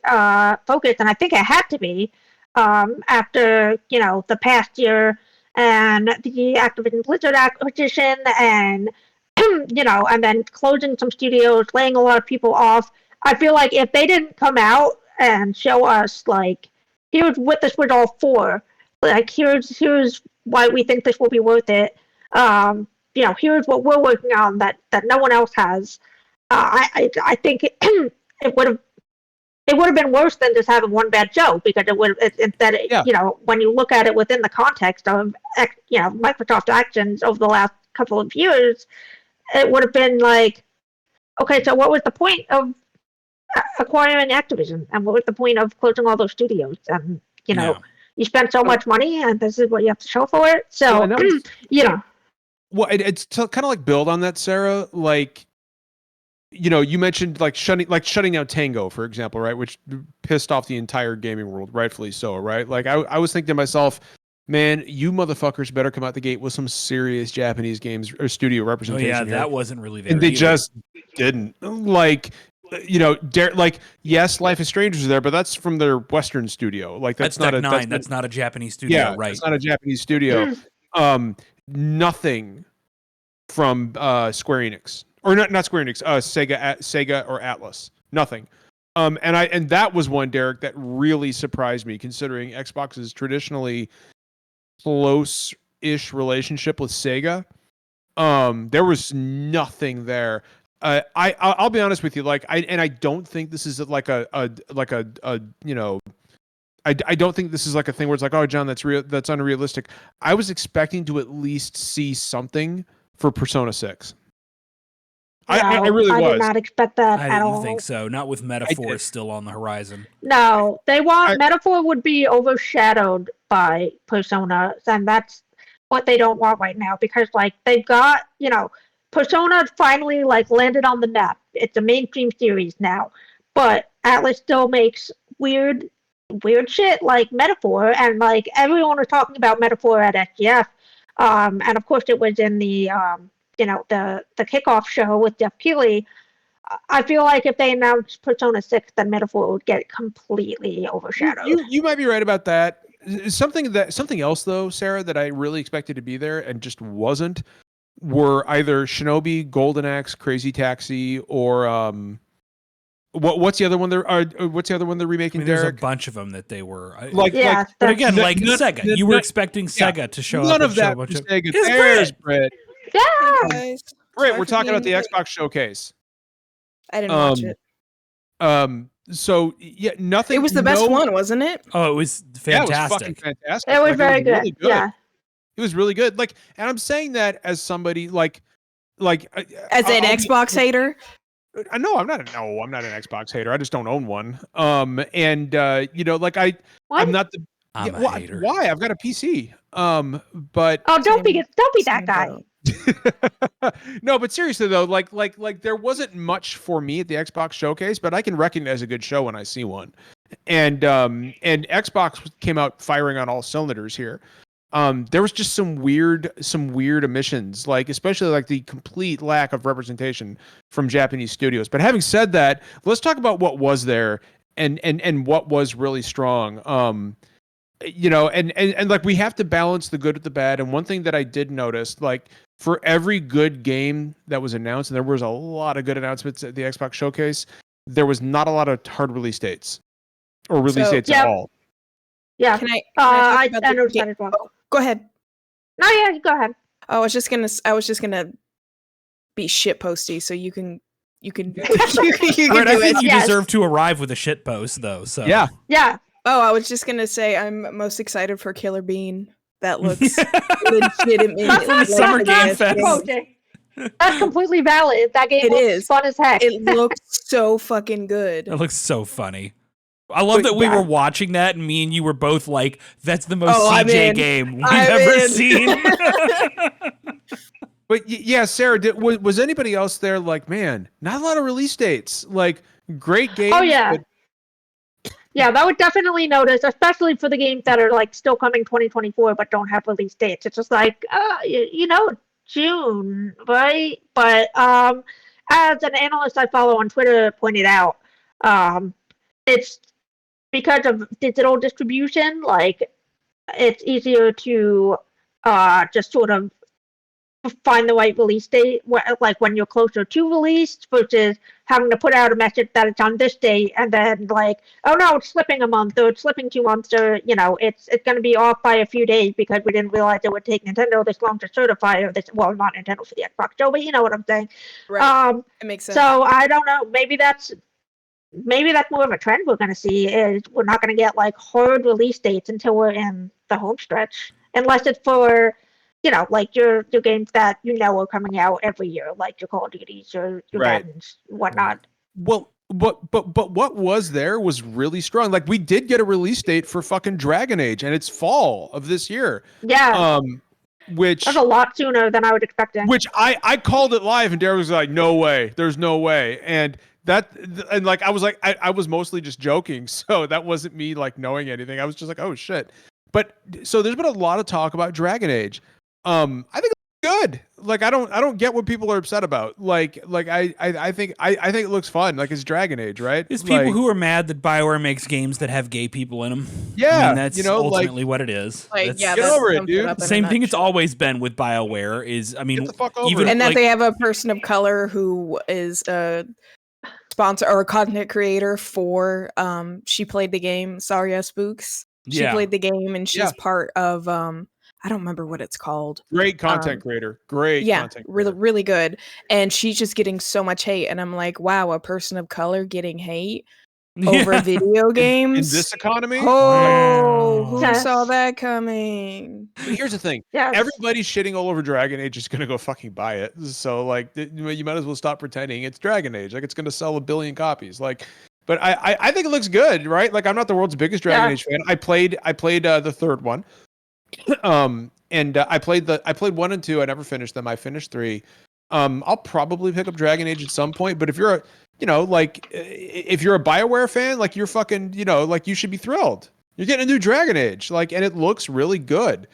focused, and I think it had to be after the past year and the Activision Blizzard acquisition, and and then closing some studios, laying a lot of people off. I feel like if they didn't come out and show us like, here's what this was all for, like here's why we think this will be worth it. Here's what we're working on that no one else has. I think it would have been worse than just having one bad show, because it would instead when you look at it within the context of Microsoft actions over the last couple of years, it would have been like, okay, so what was the point of acquiring Activision, and what was the point of closing all those studios? And you spent so much money, and this is what you have to show for it. So well, it's to kind of like build on that, Sarah. Like, you mentioned like shutting down Tango, for example, right? Which pissed off the entire gaming world, rightfully so, right? Like I was thinking to myself, man, you motherfuckers better come out the gate with some serious Japanese games or studio representation. Oh yeah, that wasn't really there. And they either. just didn't. Like, yes, Life is Strange is there, but that's from their Western studio. Like that's not that's not a Japanese studio, right? It's not a Japanese studio. Nothing from Square Enix, or not Square Enix, Sega or Atlas. Nothing. And that was one, Derek, that really surprised me, considering Xbox's traditionally close-ish relationship with Sega. There was nothing there. I'll be honest with you, I don't think this is like I don't think this is like a thing where it's like, oh, John, that's unrealistic. I was expecting to at least see something for Persona 6. I really was. I did not expect that at all. I didn't think so. Not with Metaphor still on the horizon. No, Metaphor would be overshadowed by Persona, and that's what they don't want right now, because like they've got, Persona finally like landed on the map. It's a mainstream series now, but Atlas still makes weird shit like Metaphor, and like everyone was talking about Metaphor at SGF, and of course it was in the the kickoff show with Jeff Keighley. I feel like if they announced Persona 6, then Metaphor would get completely overshadowed. You might be right about that. Something else though, Sarah, that I really expected to be there and just wasn't, were either Shinobi, Golden Axe, Crazy Taxi, or what's the other one what's the other one they're remaking, Derek? There's a bunch of them that they were but again, like Sega. You were expecting Sega to show up. None of that was Sega. There's Britt. Yeah. Britt, we're talking about the Xbox showcase. I didn't watch it. So yeah, nothing. It was the best one, wasn't it? Oh, it was fantastic. Yeah, it was fucking fantastic. It was very good. Really good. Yeah. It was really good. Like, and I'm saying that as somebody as an Xbox hater. No, I'm not an Xbox hater. I just don't own one. I'm not the. I'm a hater. Why? I've got a PC. But don't be that guy. No, but seriously though, like there wasn't much for me at the Xbox showcase, but I can recognize a good show when I see one. And Xbox came out firing on all cylinders here. There was just some weird omissions, like especially like the complete lack of representation from Japanese studios. But having said that, let's talk about what was there and what was really strong. And like we have to balance the good with the bad. And one thing that I did notice, like for every good game that was announced, and there was a lot of good announcements at the Xbox showcase, there was not a lot of hard release dates or release dates at all. Yeah. Can I noticed that as well. Go ahead. No, yeah, go ahead. I was just gonna be shit posty, so you can Right, I think you deserve to arrive with a shit post though. So yeah. Oh, I was just gonna say I'm most excited for Killer Bean. That looks legitimately like Summer Game Fest. That's completely valid. That game looks fun as heck. It looks so fucking good. It looks so funny. I love that we were watching that and me and you were both like, that's the most CJ game we've ever seen. But yeah, Sarah, was anybody else there like, man, not a lot of release dates, like great games? Oh yeah. Yeah, that would definitely notice, especially for the games that are like still coming 2024 but don't have release dates. It's just like, June, right? But as an analyst I follow on Twitter pointed out, it's because of digital distribution. Like, it's easier to just sort of find the right release date, like when you're closer to release, versus having to put out a message that it's on this date and then like, oh no, it's slipping a month or it's slipping 2 months, or it's going to be off by a few days because we didn't realize it would take Nintendo this long to certify, or this, well, not Nintendo for the Xbox show, but you know what I'm saying. Right. It makes sense. So I don't know, maybe that's more of a trend we're going to see, is we're not going to get like hard release dates until we're in the home stretch, unless it's for like your games that are coming out every year, like your Call of Duties or your Maddens, whatnot. Well, but what was really strong. Like, we did get a release date for fucking Dragon Age, and it's fall of this year. Yeah. Which that's a lot sooner than I would expect. Which I called it live, and Derek was like, "No way, there's no way." And like I was like, I was mostly just joking, so that wasn't me like knowing anything. I was just like, "Oh shit." But so there's been a lot of talk about Dragon Age. I think it's good. Like, I don't get what people are upset about. Like I think it looks fun. Like, it's Dragon Age, right? It's people who are mad that BioWare makes games that have gay people in them. Yeah, I mean, that's ultimately what it is. Like, get over it, dude. Same thing it's always been with BioWare is, I mean, get the fuck over even it. And that they have a person of color who is a sponsor or a content creator for she played the game Saria Spooks. She played the game, and she's part of I don't remember what it's called. Great content creator. Great content creator. Really good. And she's just getting so much hate. And I'm like, wow, a person of color getting hate over video games? In this economy? Oh, who saw that coming? But here's the thing. Everybody's shitting all over Dragon Age is going to go fucking buy it. So, like, you might as well stop pretending it's Dragon Age. Like, it's going to sell 1 billion copies. Like, but I think it looks good, right? Like, I'm not the world's biggest Dragon Age fan. I played the third one. And I played 1 and 2. I never finished them. I finished 3. I'll probably pick up Dragon Age at some point. But if you're if you're a BioWare fan, like, you're fucking, like, you should be thrilled. You're getting a new Dragon Age, like, and it looks really good.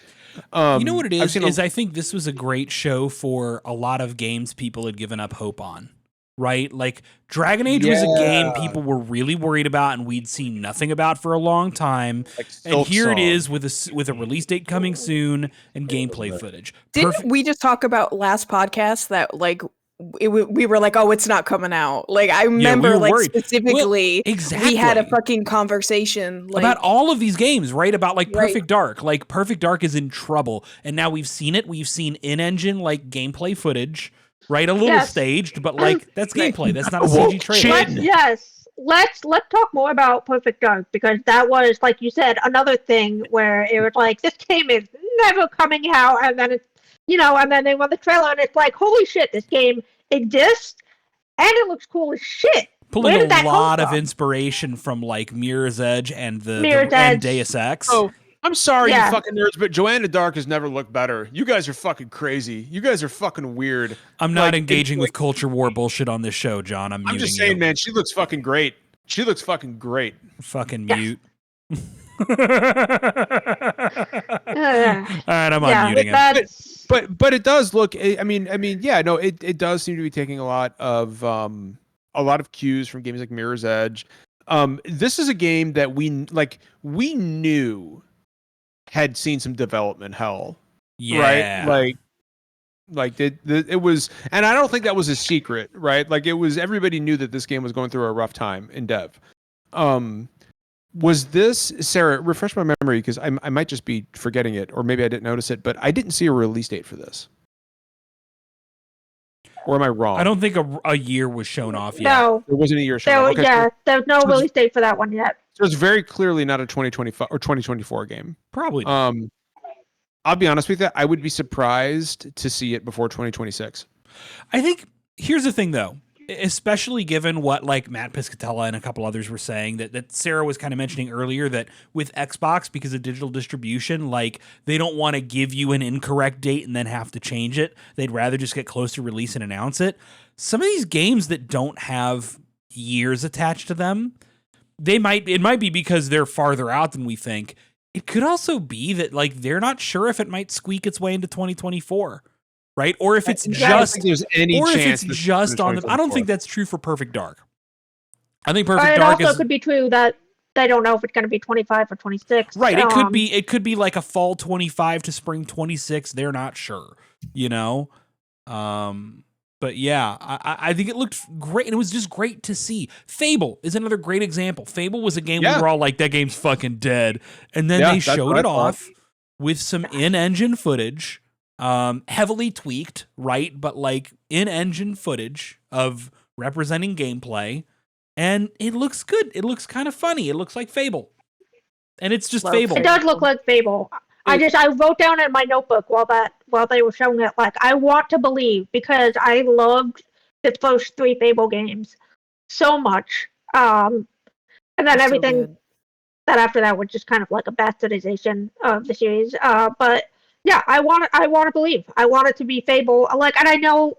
You know what it is? I think this was a great show for a lot of games people had given up hope on. Right? Like, Dragon Age was a game people were really worried about and we'd seen nothing about for a long time. Like, and here it is with a release date coming soon and gameplay footage. Didn't we just talk about last podcast that, like, we were like, oh, it's not coming out. Like, I remember, like, worried. Specifically, we had a fucking conversation like, about all of these games, right? About like Perfect Dark. Like, Perfect Dark is in trouble. And now we've seen it. We've seen in-engine, like, gameplay footage. Right, a little staged, but like that's gameplay. That's not a CG trailer. Let's talk more about Perfect Dark, because that was, like you said, another thing where it was like, this game is never coming out, and then it's and then they run the trailer and it's like, holy shit, this game exists and it looks cool as shit. Pulling a lot of inspiration from like Mirror's Edge and and Deus Ex. Oh. I'm sorry, you fucking nerds, but Joanna Dark has never looked better. You guys are fucking crazy. You guys are fucking weird. I'm not engaging with culture war bullshit on this show, John. I'm just saying, man, she looks fucking great. She looks fucking great. Fucking mute. All right, I'm unmuting him. But it does look. I mean, no, it does seem to be taking a lot of cues from games like Mirror's Edge. This is a game that we knew had seen some development hell, right? Like it was, and I don't think that was a secret, right? Like, it was, everybody knew that this game was going through a rough time in dev. Was this, Sarah, refresh my memory, because I might just be forgetting it, or maybe I didn't notice it, but I didn't see a release date for this. Or am I wrong? I don't think a year was shown off yet. No. There wasn't a year shown off. Okay, yeah, there's no release date for that one yet. So it's very clearly not a 2025 or 2024 game. Probably. I'll be honest with you, I would be surprised to see it before 2026. I think, here's the thing though, especially given what like Matt Piscatella and a couple others were saying, that Sarah was kind of mentioning earlier, that with Xbox, because of digital distribution, like, they don't want to give you an incorrect date and then have to change it. They'd rather just get close to release and announce it. Some of these games that don't have years attached to them, it might be because they're farther out than we think. It could also be that like they're not sure if it might squeak its way into 2024. right? Or if it's I don't just, think there's any or if chance it's just on the. I don't think that's true for Perfect Dark. I think Perfect it Dark also could be true that they don't know if it's going to be 25 or 26. Right. It could be like a fall 25 to spring 26. They're not sure, you know? But yeah, I think it looked great, and it was just great to see. Fable is another great example. Fable was a game we were all like, that game's fucking dead. And then they showed it off with some in-engine footage, heavily tweaked, right? But like in-engine footage of representing gameplay. And it looks good. It looks kind of funny. It looks like Fable. And it's just Fable. It does look like Fable. I wrote down in my notebook while they were showing it, like, I want to believe, because I loved the first 3 Fable games so much. And then everything that after that was just kind of like a bastardization of the series. But yeah, I want to believe. I want it to be Fable. Like, and I know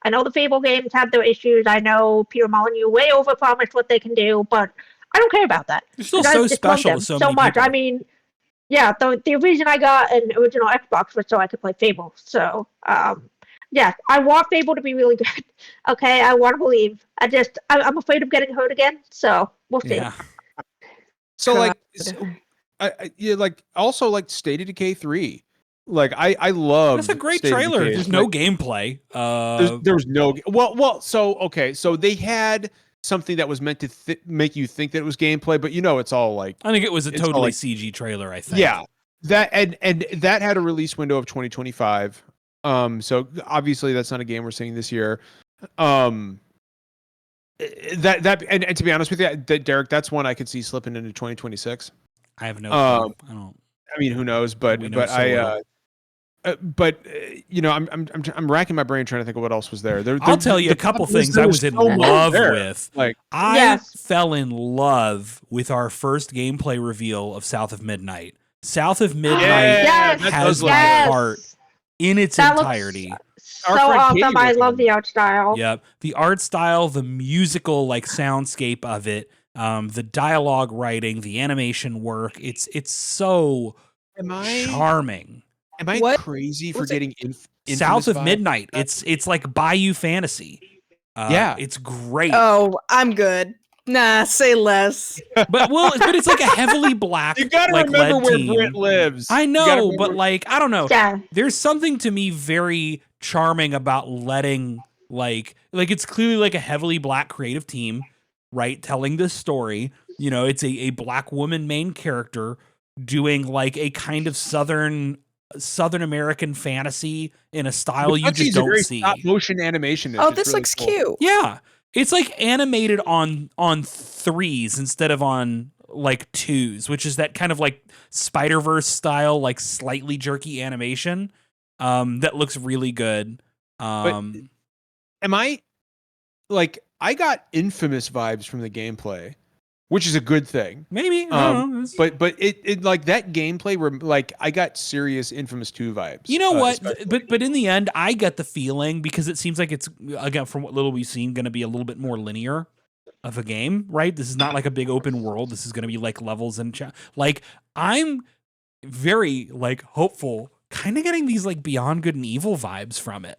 the Fable games have their issues. I know Peter Molyneux way overpromised what they can do, but I don't care about that. They're still so special to so many much. people. I mean, yeah, the reason I got an original Xbox was so I could play Fable. So, yeah, I want Fable to be really good. Okay, I want to believe. I'm afraid of getting hurt again. So we'll see. Yeah. So also like State of Decay 3. Like I love. That's a great trailer. There's no gameplay. There was no. Well. So they had something that was meant to make you think that it was gameplay, but it's all like. I think it was a totally CG trailer. I think. Yeah, that and that had a release window of 2025. So obviously that's not a game we're seeing this year. And to be honest with you, Derek, that's one I could see slipping into 2026. I have no. I don't. I mean, who knows? But I'm racking my brain trying to think of what else was there. I'll tell you a couple things I was in love with. Like, I fell in love with our first gameplay reveal of South of Midnight. South of Midnight has my heart in its entirety. So awesome! I love the art style. Yep, the art style, the musical like soundscape of it, the dialogue writing, the animation work. It's so charming. Am I crazy for getting South of Midnight? It's like Bayou Fantasy. It's great. Oh, I'm good. Nah, say less. But it's like a heavily black. You gotta remember where Britt lives. I know, but like I don't know. Yeah. There's something to me very charming about letting like it's clearly like a heavily black creative team, right? Telling this story. It's a black woman main character doing like a kind of Southern American fantasy in a style you just don't see. Stop motion animation. Oh, this looks cute. Yeah. It's like animated on 3s instead of on like 2s, which is that kind of like Spider-Verse style, like slightly jerky animation that looks really good. Am I like I got Infamous vibes from the gameplay, which is a good thing. Maybe. I don't know. But it like that gameplay where like I got serious Infamous 2 vibes. You know what? But in the end, I get the feeling because it seems like it's again from what little we've seen going to be a little bit more linear of a game, right? This is not like a big open world. This is going to be like levels and like I'm very like hopeful, kind of getting these like Beyond Good and Evil vibes from it.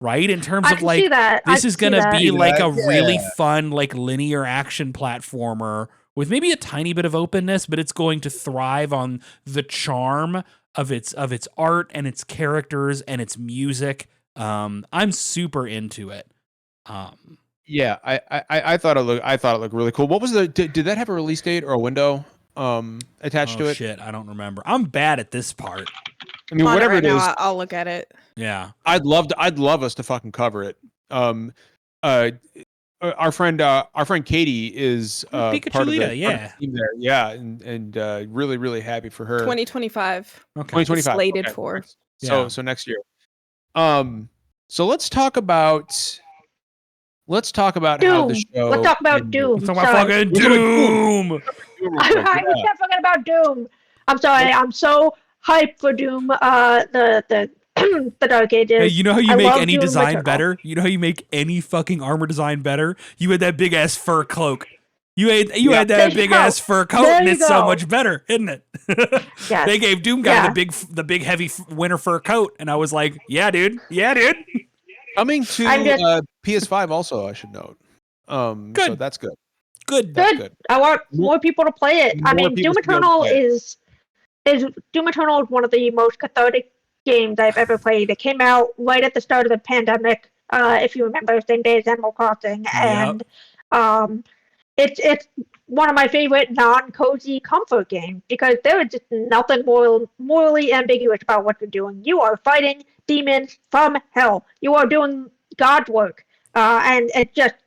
Right? In terms of like, this is going to be like a really fun, like linear action platformer with maybe a tiny bit of openness, but it's going to thrive on the charm of its art and its characters and its music. I'm super into it. Yeah, I thought it looked really cool. What was did that have a release date or a window attached to it? Shit, I don't remember. I'm bad at this part. I mean, whatever it is, I'll look at it. Yeah, I'd love us to fucking cover it. Our friend Katie is part of the team there. Yeah, and really really happy for her. 2025. Okay. 2025 slated for. So next year. So let's talk about Doom. how the show. Let's talk about Doom. Let's talk about fucking Doom. We kept talking about Doom. I'm sorry. I'm so hyped for Doom. The Dark Ages. Hey, you know how you make any Doom design Eternal. better? You know how you make any fucking armor design better? You had that big ass fur cloak. You had that big ass fur coat, and it's so much better, isn't it? Yes. They gave Doom Guy the big heavy winter fur coat, and I was like, yeah, dude. Coming to PS5 also, I should note. Good. So that's good. Good. I want more people to play it. I mean, Doom Eternal is one of the most cathartic games I've ever played. It came out right at the start of the pandemic, if you remember, same day as Animal Crossing, and it's one of my favorite non-cozy comfort games because there is just nothing morally ambiguous about what you're doing. You are fighting demons from hell. You are doing God's work, and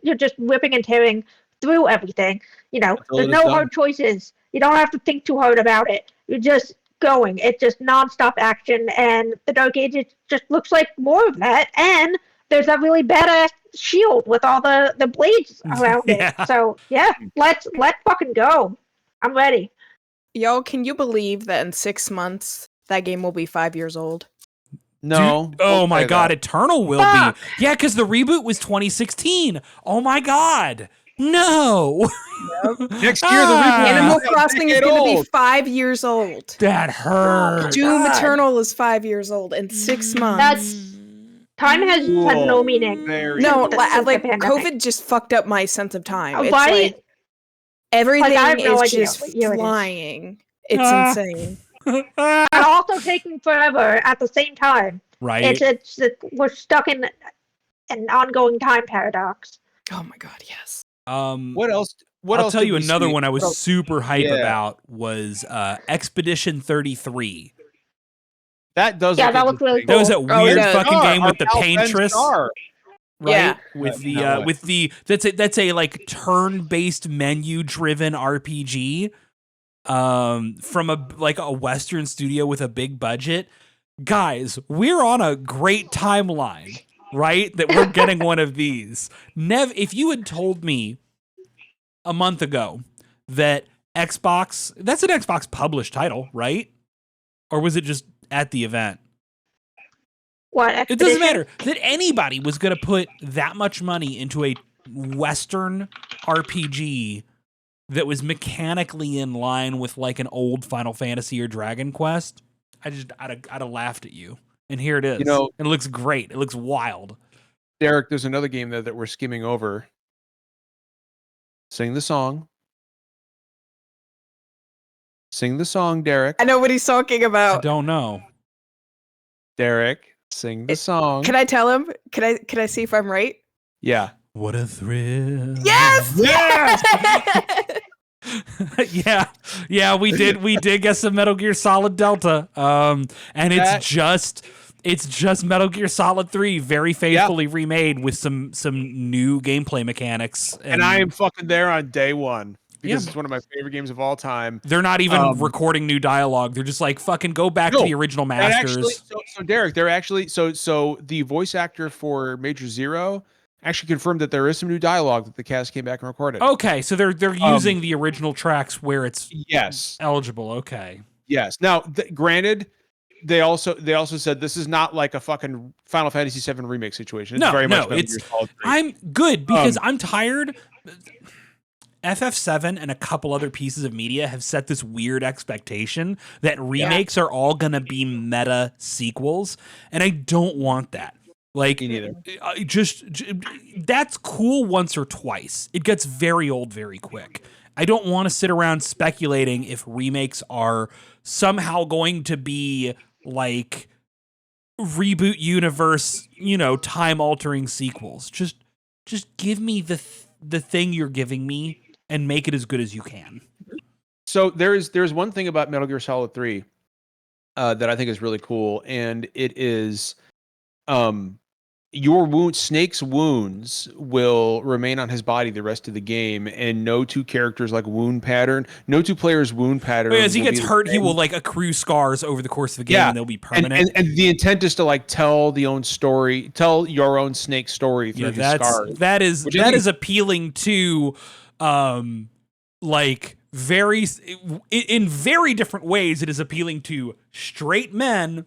you're just ripping and tearing through everything. There's no hard choices. You don't have to think too hard about it. You're just going. It's just nonstop action, and the Dark Ages just looks like more of that. And there's that really badass shield with all the blades around it. So let's fucking go. I'm ready. Yo, can you believe that in 6 months that game will be 5 years old? No. Dude, oh my God, Eternal will be. Yeah, because the reboot was 2016. Oh my God. No. Next year, the reboot. Animal Crossing is going to be 5 years old. That hurts. Doom Eternal is 5 years old in 6 months. Time has no meaning. No, like COVID just fucked up my sense of time. It's like everything is just flying. It's insane. And also taking forever at the same time. Right. We're stuck in an ongoing time paradox. Oh my God, yes. What else? I'll tell you another one I was super hype about was Expedition 33. That does. Yeah, that looked really cool. That was that weird fucking game with the paintress. Right? That's a like turn-based menu-driven RPG from a Western studio with a big budget. Guys, we're on a great timeline, right? That we're getting one of these. If you had told me a month ago that that's an Xbox published title, right? Or was it just at the event? What? Expedition? It doesn't matter that anybody was going to put that much money into a Western RPG that was mechanically in line with like an old Final Fantasy or Dragon Quest. I'd have laughed at you. And here it is. It looks great. It looks wild. Derek, there's another game there that we're skimming over. Sing the song. Sing the song, Derek. I know what he's talking about. I don't know. Derek, sing the song. Can I tell him? Can I see if I'm right? Yeah. What a thrill. Yes! Yes! Yeah, we did get some Metal Gear Solid Delta. And it's just Metal Gear Solid 3 very faithfully remade with some new gameplay mechanics. And I am fucking there on day one. Because it's one of my favorite games of all time. They're not even recording new dialogue. They're just like, fucking go back to the original masters. Actually, so Derek, they're actually so the voice actor for Major Zero actually confirmed that there is some new dialogue that the cast came back and recorded. Okay, so they're using the original tracks where it's eligible. Okay. Yes. Now, granted, they also said this is not like a fucking Final Fantasy VII remake situation. It's very much Metal Gear Solid 3. I'm good because I'm tired. FF7 and a couple other pieces of media have set this weird expectation that remakes are all going to be meta sequels, and I don't want that. Like, me neither. That's cool once or twice. It gets very old very quick. I don't want to sit around speculating if remakes are somehow going to be like reboot universe, time-altering sequels. Just give me the thing you're giving me and make it as good as you can. So there's one thing about Metal Gear Solid 3 that I think is really cool, and it is Snake's wounds will remain on his body the rest of the game, and no two players' wound pattern. As he gets hurt, he will accrue scars over the course of the game, and they'll be permanent. And the intent is to tell your own Snake story through his scars. That is appealing to in very different ways. It is appealing to straight men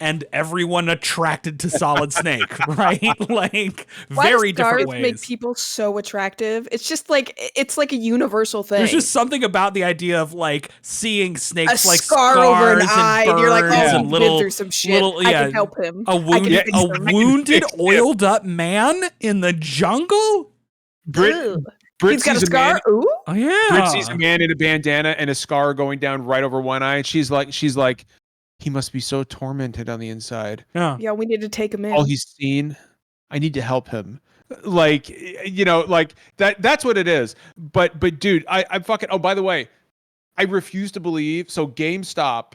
and everyone attracted to Solid Snake, right? Like Why very does different scarves ways. make people so attractive? It's just like it's like a universal thing. There's just something about the idea of like seeing snakes a like scar scars over an and eye, birds and you're like, oh, and he's little been through some shit. little I can help him. A wounded, wounded, fix him. oiled up man in the jungle. He's got a scar. Ooh. Oh yeah. Brit sees a man in a bandana and a scar going down right over one eye, and she's like, he must be so tormented on the inside. Yeah, we need to take him in. All he's seen, I need to help him. Like, you know, like that's what it is. But dude, I fucking, oh, by the way, I refuse to believe. So GameStop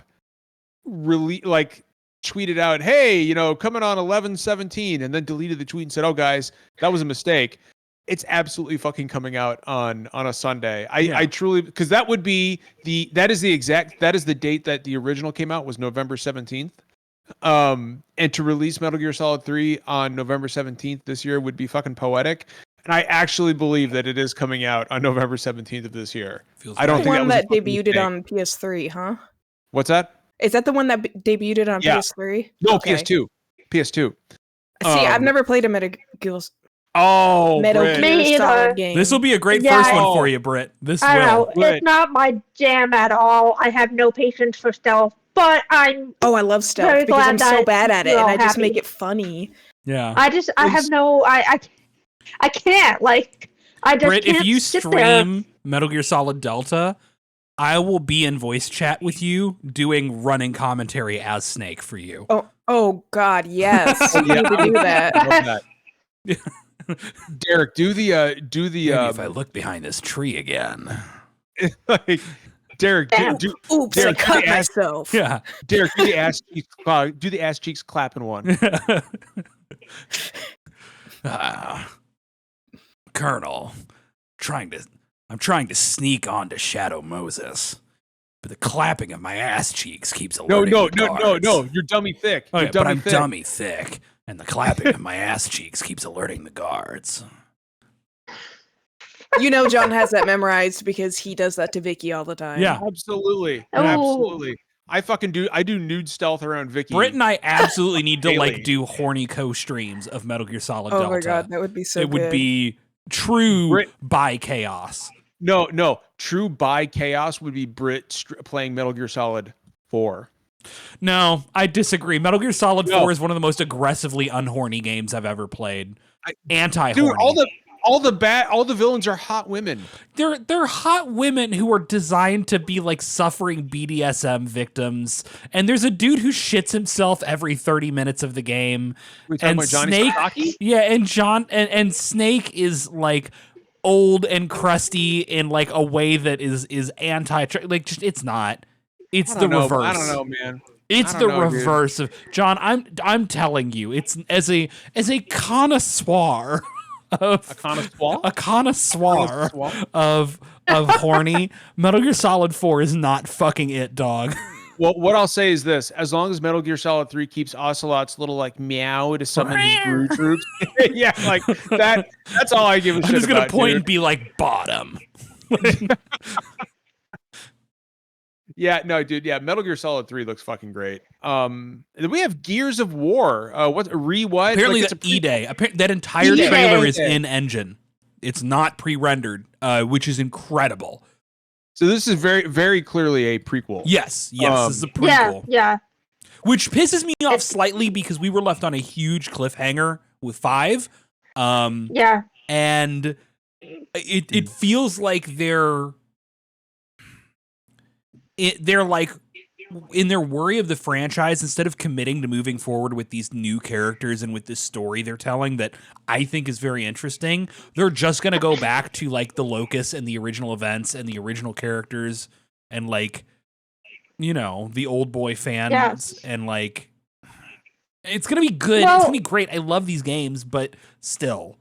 really like tweeted out, hey, you know, coming on 11/17, and then deleted the tweet and said, oh guys, that was a mistake. It's absolutely fucking coming out on a Sunday. I truly, because that would be that is the date that the original came out, was November 17th. And to release Metal Gear Solid 3 on November 17th this year would be fucking poetic. And I actually believe that it is coming out on November 17th of this year. I don't think that was the one that debuted on PS3, huh? What's that? Is that the one that debuted on PS3? No, okay. PS2. PS2. See, I've never played a Metal Gear. Metal Gear Solid game. This will be a great first one for you, Britt. I don't know. It's not my jam at all. I have no patience for stealth, but I'm. Oh, I love stealth because I'm so bad at it, and I just make it funny. Yeah. I have no. I can't. Like, I just Britt, can't. if you sit stream there. Metal Gear Solid Delta, I will be in voice chat with you doing running commentary as Snake for you. Oh God, yes. Yeah, you can do that. I love that. Derek, do the Maybe if I look behind this tree again. like, Derek, oops, Derek, I cut myself. Yeah. Derek, do the ass cheeks clapping one. Colonel, I'm trying to sneak onto Shadow Moses, but the clapping of my ass cheeks keeps alerting the guards. No, you're dummy thick. Oh, yeah, but I'm dummy thick, and the clapping of my ass cheeks keeps alerting the guards. You know, John has that memorized because he does that to Vicky all the time. Yeah, absolutely, Oh. absolutely. I do nude stealth around Vicky. Britt and I absolutely need to like do horny co-streams of Metal Gear Solid Delta. Oh my God, that would be so good. It would be true by chaos. No, true by chaos would be Britt playing Metal Gear Solid 4. No, I disagree. Metal Gear Solid 4 is one of the most aggressively unhorny games I've ever played. Anti-horny. Dude, all the villains are hot women. They're hot women who are designed to be like suffering BDSM victims. And there's a dude who shits himself every 30 minutes of the game. And Snake, and Snake is like old and crusty in like a way that is anti, like, just it's not. It's the reverse. I don't know, man. It's the reverse of John. I'm telling you, it's as a connoisseur of a connoisseur of horny. Metal Gear Solid 4 is not fucking it, dog. Well, what I'll say is this: as long as Metal Gear Solid 3 keeps Ocelot's little like meow to summon his brew troops, yeah, like that's all I give a shit about. I'm just gonna point and be like bottom. Yeah, no, dude. Yeah, Metal Gear Solid 3 looks fucking great. We have Gears of War. What? Apparently, like, it's E-Day. That entire trailer is in engine. It's not pre-rendered, which is incredible. So this is very, very clearly a prequel. Yes, this is a prequel. Yeah. Which pisses me off slightly because we were left on a huge cliffhanger with 5. Yeah. And it feels like they're like, in their worry of the franchise, instead of committing to moving forward with these new characters and with this story they're telling that I think is very interesting, they're just going to go back to like the locus and the original events and the original characters and like, you know, the old boy fans and like, it's going to be good. It's going to be great. I love these games, but still.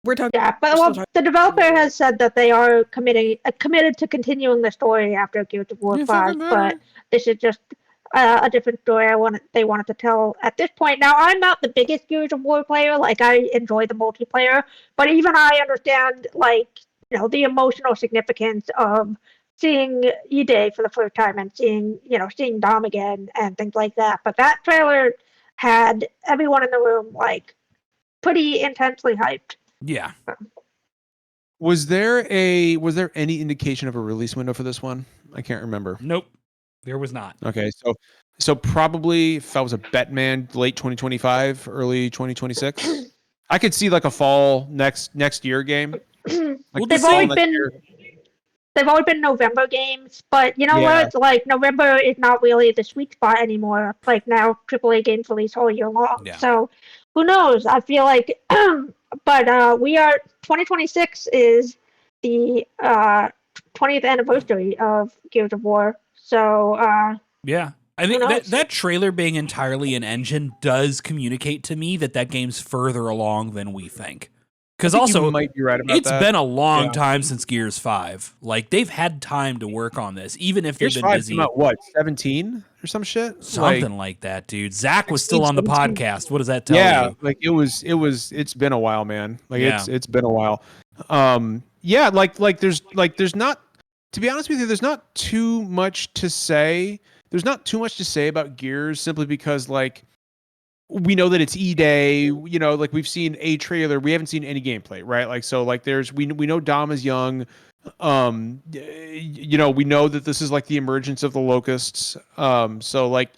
We're talking. Yeah, but the developer has said that they are committed to continuing the story after Gears of War 5, but this is just a different story they wanted to tell at this point. Now, I'm not the biggest Gears of War player. Like, I enjoy the multiplayer, but even I understand, like, you know, the emotional significance of seeing E-Day for the first time and seeing Dom again and things like that. But that trailer had everyone in the room like pretty intensely hyped. Yeah. Was there any indication of a release window for this one? I can't remember. Nope, there was not. Okay, so probably if I was a bet man, late 2025, early 2026. I could see like a fall next year game. Like they've always been November games, but you know what? Like November is not really the sweet spot anymore. Like now, AAA games release all year long. Yeah. So who knows? I feel like, but we are 2026 is the 20th anniversary of Gears of War. So yeah. I think that trailer being entirely an engine does communicate to me that game's further along than we think. Because also, might be right about it's been a long time since Gears 5. Like, they've had time to work on this, even if they've been busy. Came out, what, 17 or some shit? Something like that, dude. Zach was still on the podcast. What does that tell you? Yeah, like it's been a while, man. Like it's been a while. Yeah, like there's not, to be honest with you, there's not too much to say. There's not too much to say about Gears simply because like we know that it's E-Day, like we've seen a trailer, we haven't seen any gameplay, right? Like, so like we know Dom is young. We know that this is like the emergence of the locusts. So like,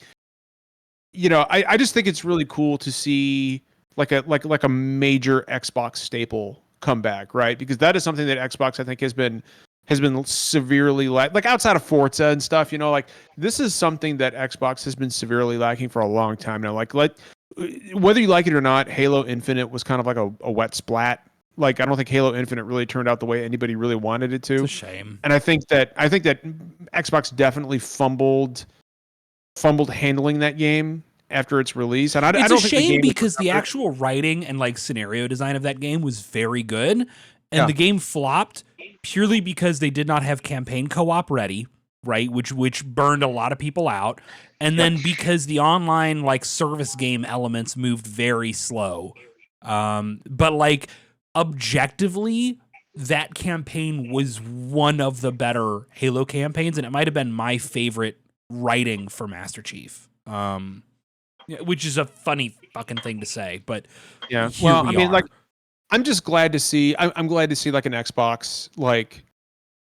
I just think it's really cool to see like a major Xbox staple come back, right? Because that is something that Xbox I think has been severely like outside of Forza and stuff, like this is something that Xbox has been severely lacking for a long time now. Like whether you like it or not, Halo Infinite was kind of like a wet splat. Like I don't think Halo Infinite really turned out the way anybody really wanted it to. It's a shame. And I think that Xbox definitely fumbled handling that game after its release. And it's a shame because the actual writing and like scenario design of that game was very good, and the game flopped purely because they did not have campaign co-op ready, right? Which burned a lot of people out. And then because the online like service game elements moved very slow. But like objectively, that campaign was one of the better Halo campaigns, and it might have been my favorite writing for Master Chief. Which is a funny fucking thing to say, but yeah. Well, I mean, like I'm just glad to see. I'm glad to see like an Xbox. Like,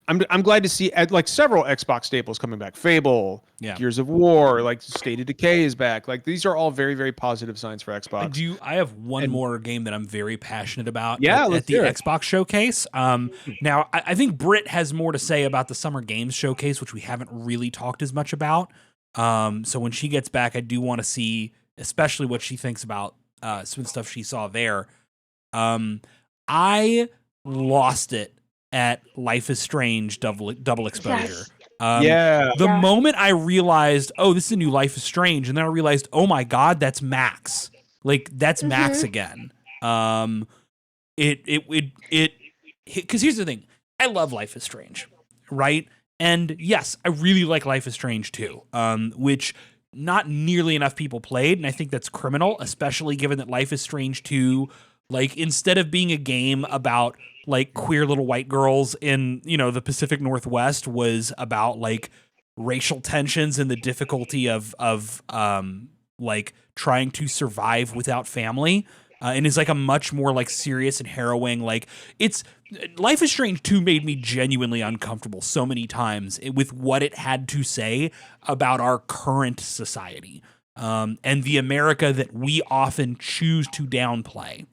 I'm glad to see like several Xbox staples coming back. Fable, Gears of War, like State of Decay is back. Like these are all very, very positive signs for Xbox. I have one more game that I'm very passionate about. Yeah, at the Xbox showcase. Now I think Britt has more to say about the Summer Games Showcase, which we haven't really talked as much about. So when she gets back, I do want to see, especially what she thinks about some stuff she saw there. I lost it at Life is Strange double exposure. Yes. The moment I realized, oh, this is a new Life is Strange, and then I realized, oh my God, that's Max. Like that's Max again. Because here's the thing, I love Life is Strange, right? And yes, I really like Life is Strange too, which not nearly enough people played, and I think that's criminal, especially given that Life is Strange 2, like instead of being a game about like queer little white girls in, the Pacific Northwest, was about like racial tensions and the difficulty of like trying to survive without family, and is like a much more like serious and harrowing, like it's Life is Strange 2 made me genuinely uncomfortable so many times with what it had to say about our current society, and the America that we often choose to downplay.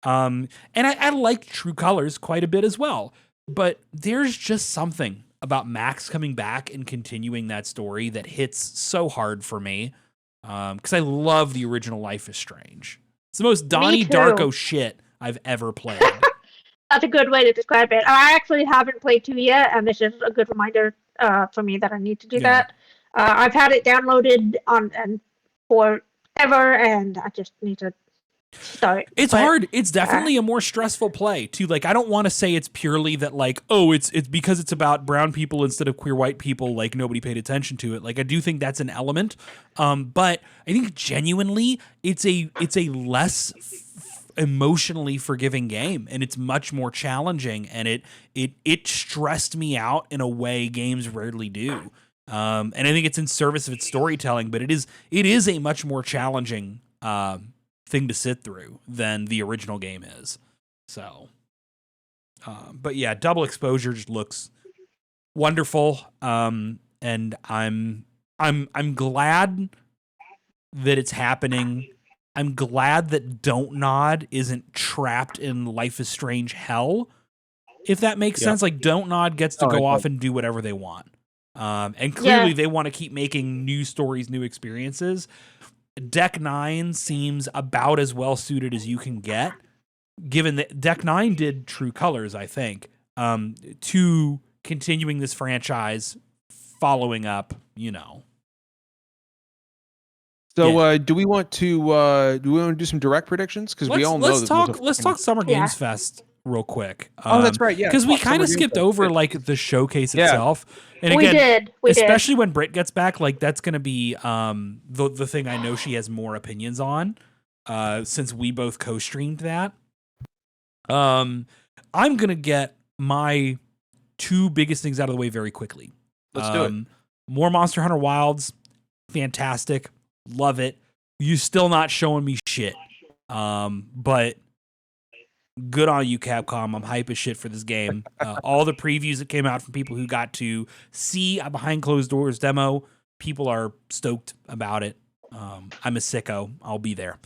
And I like True Colors quite a bit as well, but there's just something about Max coming back and continuing that story that hits so hard for me, because I love the original Life is Strange. It's the most Donnie Darko shit I've ever played. That's a good way to describe it. I actually haven't played 2 yet, and this is a good reminder for me that I need to do that. I've had it downloaded and forever, and I just need to start. It's hard. It's definitely a more stressful play too. Like I don't want to say it's purely that like, oh, it's because it's about brown people instead of queer white people, like nobody paid attention to it. Like I do think that's an element, but I think genuinely it's a less emotionally forgiving game, and it's much more challenging, and it stressed me out in a way games rarely do. And I think it's in service of its storytelling, but it is a much more challenging thing to sit through than the original game is. So, but yeah, Double Exposure just looks wonderful, and I'm glad that it's happening. I'm glad that Don't Nod isn't trapped in Life is Strange hell, if that makes sense. Like, Don't Nod gets to go off and do whatever they want. And clearly they want to keep making new stories, new experiences. Deck 9 seems about as well suited as you can get, given that Deck 9 did True Colors, I think, to continuing this franchise, following up, So do we want to do some direct predictions? Because we all know let's talk Summer Games Fest real quick. That's right. Yeah, because we kind of skipped over like the showcase itself, and again, especially when Britt gets back, like that's going to be the thing I know she has more opinions on, since we both co-streamed that. I'm gonna get my two biggest things out of the way very quickly. Let's do it. More Monster Hunter Wilds, fantastic. Love it. You still not showing me shit. But good on you, Capcom. I'm hype as shit for this game. All the previews that came out from people who got to see a behind closed doors demo, people are stoked about it. I'm a sicko. I'll be there.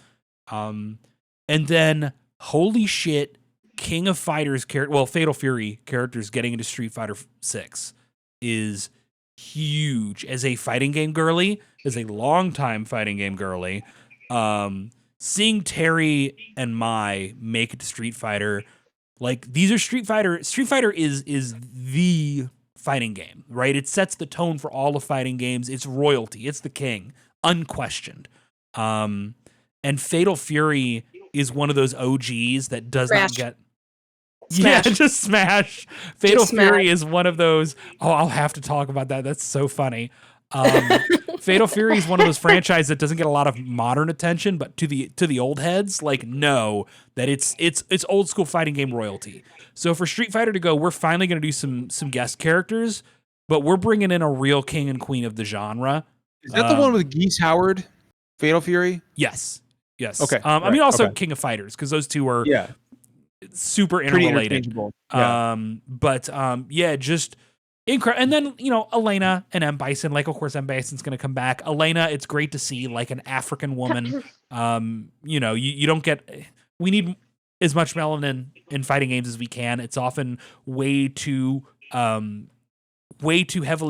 And then, holy shit, King of Fighters Fatal Fury characters getting into Street Fighter 6 is huge. As a fighting game girly, as a longtime fighting game girly, seeing Terry and Mai make it to Street Fighter, like these are Street Fighter is the fighting game, right? It sets the tone for all of fighting games. It's royalty. It's the king, unquestioned. And Fatal Fury is one of those OGs that does not get... Smash. Yeah, just Smash. Fatal Fury is one of those... Oh, I'll have to talk about that. That's so funny. Fatal Fury is one of those franchises that doesn't get a lot of modern attention, but to the old heads, like, know that it's old school fighting game royalty. So for Street Fighter to go, we're finally going to do some guest characters, but we're bringing in a real king and queen of the genre. Is that the one with Geese Howard? Fatal Fury? Yes. Okay. I mean, also King of Fighters, because those two are super interrelated. Just incredible. And then, Elena and M. Bison, like, of course, M. Bison's going to come back. Elena, it's great to see, like, an African woman. You don't get... We need as much melanin in fighting games as we can. It's often way too heavily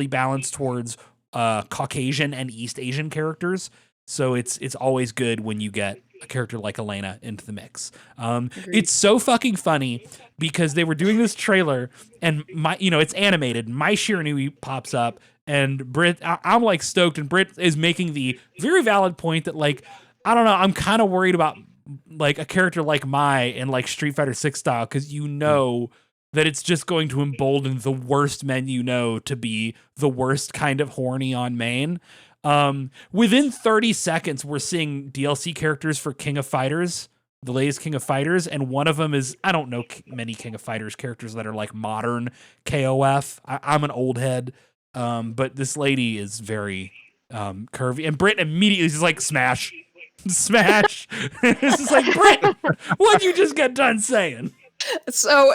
balanced towards Caucasian and East Asian characters. So it's always good when you get a character like Elena into the mix. It's so fucking funny because they were doing this trailer and it's animated. Mai Shiranui pops up and Britt, I'm like stoked, and Britt is making the very valid point that, like, I don't know, I'm kind of worried about like a character like Mai in like Street Fighter 6 style, because that it's just going to embolden the worst men to be the worst kind of horny on main. Within 30 seconds, we're seeing DLC characters for King of Fighters, the latest King of Fighters, and one of them is, I don't know many King of Fighters characters that are like modern KOF. I'm an old head, but this lady is very curvy, and Britt immediately is like, smash. Smash. This is like, Britt, what'd you just get done saying? So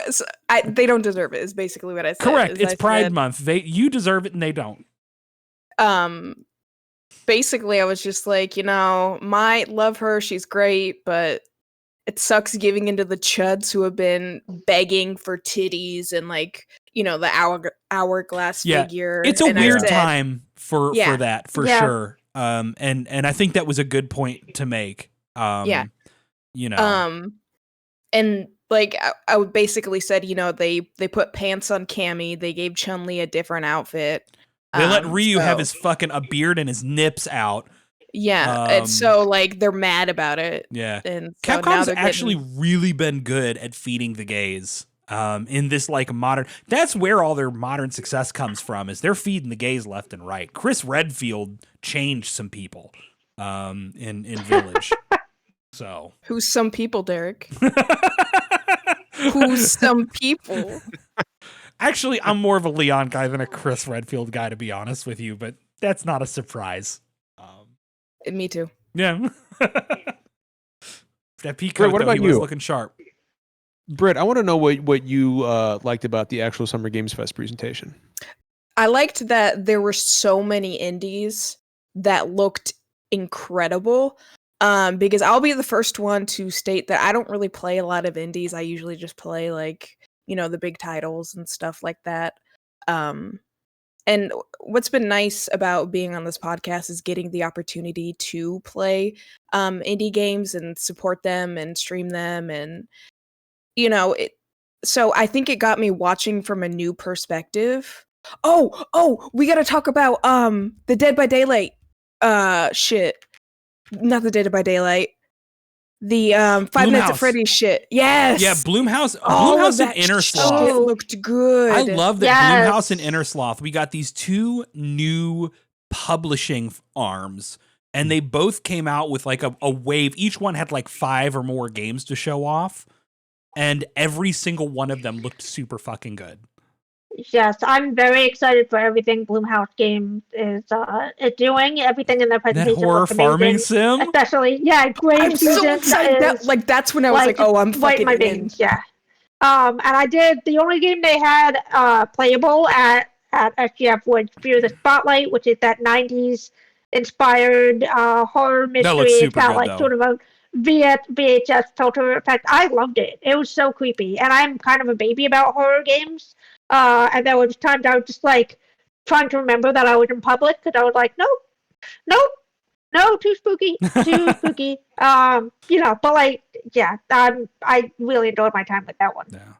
they don't deserve it, is basically what I said. Correct. It's Pride Month. You deserve it and they don't. Basically, I was just like, might love her, she's great, but it sucks giving into the chuds who have been begging for titties and, like, the hourglass figure. It's a weird time for that, for sure. And I think that was a good point to make. And like I would basically said, they put pants on Cammy, they gave Chun-Li a different outfit. They let Ryu have his fucking a beard and his nips out. Yeah, and so like they're mad about it. Yeah, and so Capcom's actually really been good at feeding the gays. In this like modern, that's where all their modern success comes from. Is they're feeding the gays left and right. Chris Redfield changed some people, in Village. So who's some people, Derek? Who's some people? Actually, I'm more of a Leon guy than a Chris Redfield guy, to be honest with you, but that's not a surprise. Me too. Yeah. That peacoat, Britt, what though, about he was you? looking sharp. Britt, I want to know what you liked about the actual Summer Games Fest presentation. I liked that there were so many indies that looked incredible. Because I'll be the first one to state that I don't really play a lot of indies. I usually just play like, the big titles and stuff like that. And what's been nice about being on this podcast is getting the opportunity to play indie games and support them and stream them. And, so I think it got me watching from a new perspective. Oh, we got to talk about the Dead by Daylight shit. Not the Dead by Daylight. The Five Nights at Freddy's shit. Yes. Yeah, Bloomhouse and Innersloth. It looked good. I love that Bloomhouse and Innersloth. We got these two new publishing arms, and they both came out with like a wave. Each one had like 5 or more games to show off, and every single one of them looked super fucking good. Yes, I'm very excited for everything Bloomhouse Games is doing. Everything in their presentation. That horror farming sim, especially Grave I'm so excited. That's when I was like, oh, I'm fucking my veins. Yeah. And I did the only game they had playable at SGF was Fear the Spotlight, which is that 90s inspired horror mystery. That looks super it's got good, like though. sort of a VHS filter effect. I loved it. It was so creepy, and I'm kind of a baby about horror games. And there was times I was just like trying to remember that I was in public because I was like, no, too spooky. But like, yeah, I really enjoyed my time with that one. Yeah.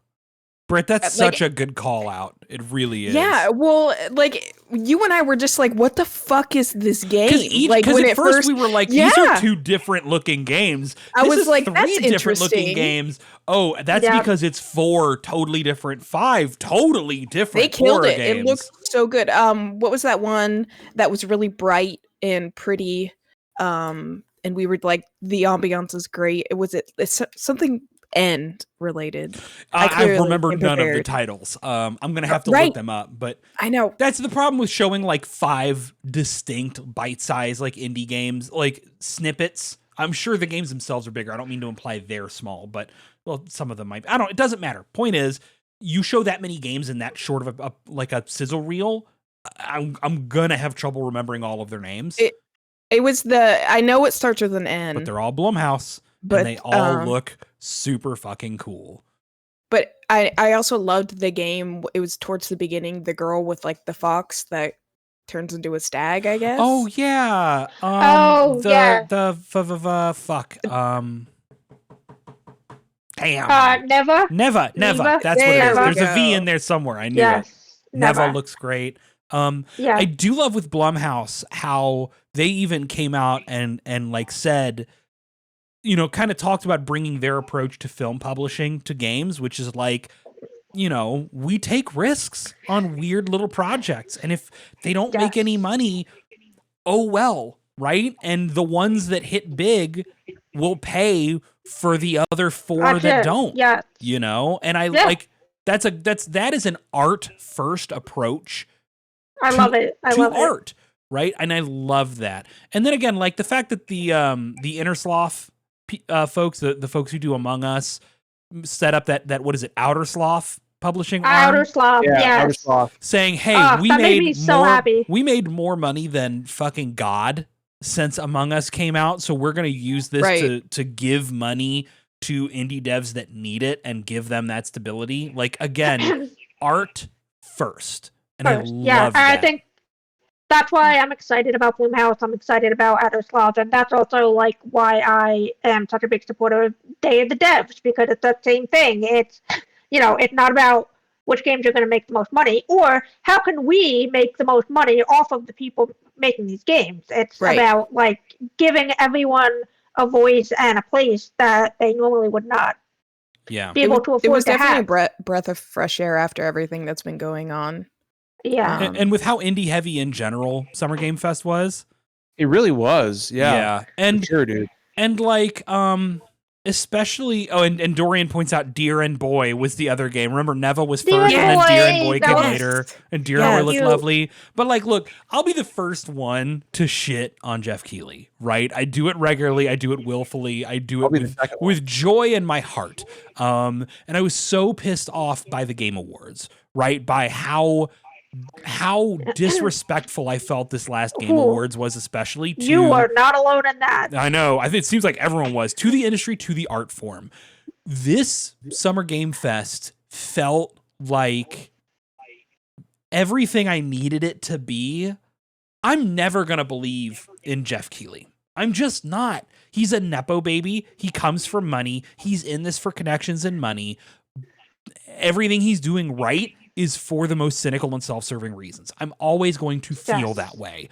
Brett, that's such a good call out. It really is. Yeah, well, like you and I were just like, "What the fuck is this game?" Because at first we were like, "These are 2 different looking games." I was like, 3 "That's different looking games." Oh, that's because it's 4 totally different, 5 totally different. They killed it. Games. It looked so good. What was that one that was really bright and pretty? And we were like, the ambiance is great. It's something end related. I remember none of the titles. I'm gonna have to look them up, but I know that's the problem with showing like 5 distinct bite-sized like indie games, like snippets. I'm sure the games themselves are bigger. I don't mean to imply they're small, but well, some of them might. It doesn't matter. Point is, you show that many games in that short of a sizzle reel, I'm gonna have trouble remembering all of their names. It was I know it starts with an N, but they're all Blumhouse. But and they all look super fucking cool. But I also loved the game. It was towards the beginning, the girl with like the fox that turns into a stag, I guess. Oh yeah. Fuck. Damn. Neva. That's what it is. There's a V in there somewhere. I knew it. Neva looks great. I do love with Blumhouse how they even came out and like said, kind of talked about bringing their approach to film publishing to games, which is like, we take risks on weird little projects. And if they don't make any money, oh well, right? And the ones that hit big will pay for the other 4 that don't. Yeah. And I like that is an art first approach. I love it. I love art, right? And I love that. And then again, like the fact that the Innersloth folks, the folks who do Among Us, set up that what is it, Outer Sloth publishing Outer Sloth, Outer Sloth, saying, "Hey, we made more money than fucking God since Among Us came out, so we're gonna use this to give money to indie devs that need it and give them that stability." Like again, art first, and I love that. I think that's why I'm excited about Bloomhouse. I'm excited about Outer Sloth, and that's also like why I am such a big supporter of Day of the Devs, because it's the same thing. It's it's not about which games are going to make the most money, or how can we make the most money off of the people making these games. It's about like giving everyone a voice and a place that they normally would not be able to afford to have. It was definitely a breath of fresh air after everything that's been going on. Yeah. And with how indie heavy in general Summer Game Fest was. It really was. Yeah. And sure, dude. And like, especially, and Dorian points out Deer and Boy was the other game. Remember, Neva was first, and then Deer and Boy came later, and Deer and Boy looked lovely. But like, look, I'll be the first one to shit on Jeff Keighley, right? I do it regularly. I do it willfully. I do it with joy in my heart. And I was so pissed off by the Game Awards, right? By how disrespectful I felt this last Game Awards was, especially to... You are not alone in that. I know. It seems like everyone was. To the industry, to the art form. This Summer Game Fest felt like everything I needed it to be. I'm never going to believe in Jeff Keighley. I'm just not. He's a Nepo baby. He comes from money. He's in this for connections and money. Everything he's doing right is for the most cynical and self-serving reasons. I'm always going to feel that way.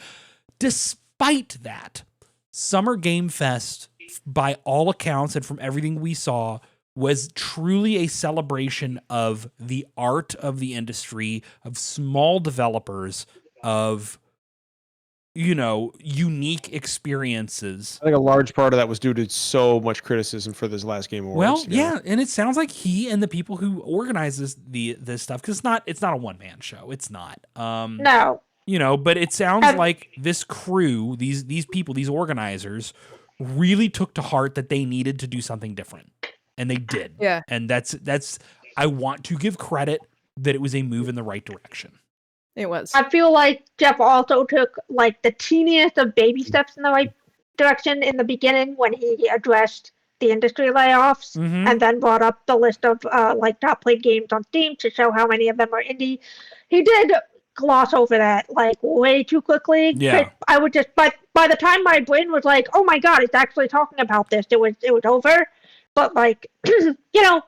Despite that, Summer Game Fest, by all accounts and from everything we saw, was truly a celebration of the art of the industry, of small developers, of, unique experiences. I think a large part of that was due to so much criticism for this last Game Awards. Well, yeah, and it sounds like he and the people who organize this stuff, because it's not a one-man show. It's not. No. But it sounds like this crew, these people, these organizers, really took to heart that they needed to do something different, and they did. Yeah. And that's I want to give credit that it was a move in the right direction. It was. I feel like Jeff also took like the teeniest of baby steps in the right direction in the beginning when he addressed the industry layoffs, and then brought up the list of top played games on Steam to show how many of them are indie. He did gloss over that like way too quickly. Yeah. But by the time my brain was like, oh my god, it's actually talking about this, it was over. But like,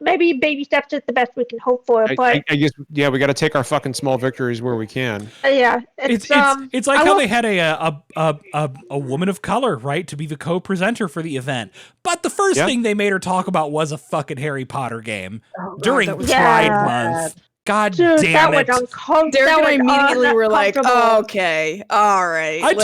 maybe baby steps is the best we can hope for. But I guess, yeah, we got to take our fucking small victories where we can. Yeah, it's like how they had a woman of color, right, to be the co-presenter for the event. But the first thing they made her talk about was a fucking Harry Potter game during Pride Month. God damn it! Derek and I immediately were like, oh, "Okay, all right." I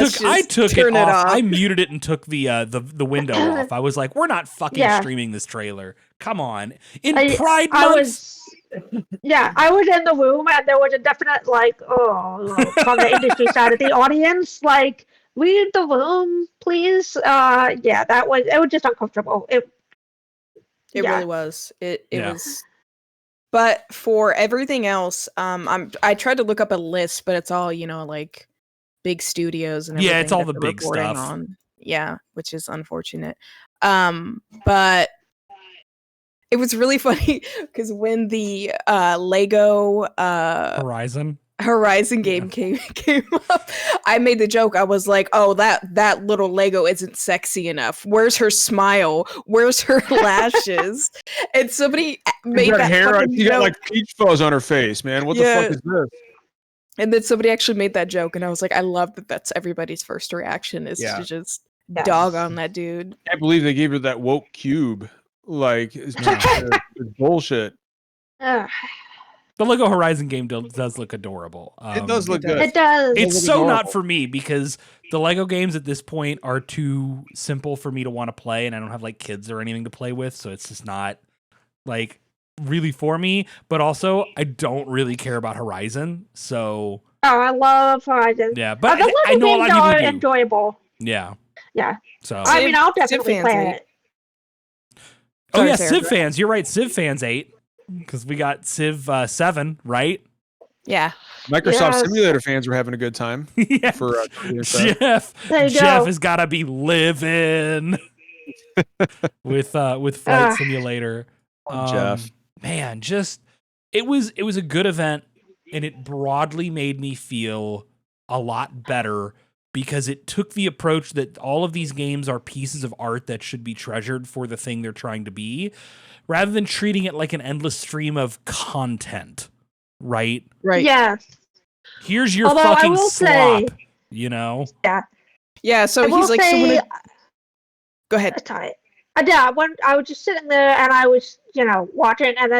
took it off. I muted it and took the window off. I was like, "We're not fucking streaming this trailer. Come on!" Pride Month. I was in the room and there was a definite from the industry side of the audience, like, leave the room, please. It was just uncomfortable. It really was. It was. But for everything else, I tried to look up a list, but it's all, like big studios and everything. Yeah, it's all the big stuff. On. Yeah, which is unfortunate. But it was really funny because when the Lego Horizon game came up, I made the joke. I was like, "Oh, that little Lego isn't sexy enough. Where's her smile? Where's her lashes?" And somebody made that hair. You got like peach fuzz on her face, man. What the fuck is this? And then somebody actually made that joke, and I was like, I love that. That's everybody's first reaction is to just dog on that dude. I can't believe they gave her that woke cube. Like, it's bullshit. The Lego Horizon game does look adorable. It does look good. It does. It's so not for me because the Lego games at this point are too simple for me to want to play, and I don't have like kids or anything to play with, so it's just not like really for me. But also, I don't really care about Horizon, so. Oh, I love Horizon. Yeah, but I know a lot of people do. Enjoyable. Yeah. Yeah. So I mean, I'll definitely play it. Oh yeah, Civ fans. You're right. Civ fans 8. Because we got Civ 7, right? Yeah. Microsoft Simulator fans were having a good time. Yeah. For Jeff has got to be living with Flight Simulator. Jeff, man, it was a good event, and it broadly made me feel a lot better because it took the approach that all of these games are pieces of art that should be treasured for the thing they're trying to be, rather than treating it like an endless stream of content, right? Right. Yeah. Here's your fucking slop, Yeah. Yeah, so he's like, go ahead. When I was just sitting there and I was, watching, and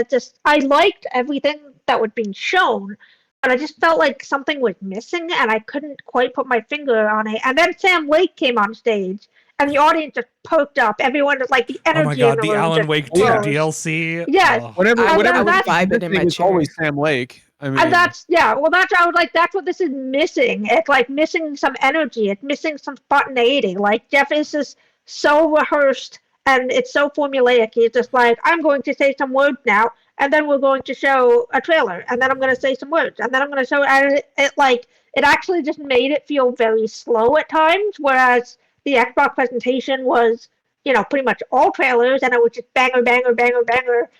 I liked everything that was being shown, but I just felt like something was missing and I couldn't quite put my finger on it. And then Sam Lake came on stage and the audience just perked up. Everyone was like the energy. Oh my god, in the the room Alan Wake 2 DLC. Yes. Whatever I was vibing in my was chair. always Sam Lake. I mean, and that's I was like, that's what this is missing. It's like missing some energy. It's missing some spontaneity. Like Jeff is just so rehearsed and it's so formulaic. He's just like, I'm going to say some words now, and then we're going to show a trailer, and then I'm going to say some words, and then I'm going to show. And it actually just made it feel very slow at times, whereas the Xbox presentation was, pretty much all trailers, and it was just banger, banger, banger, banger,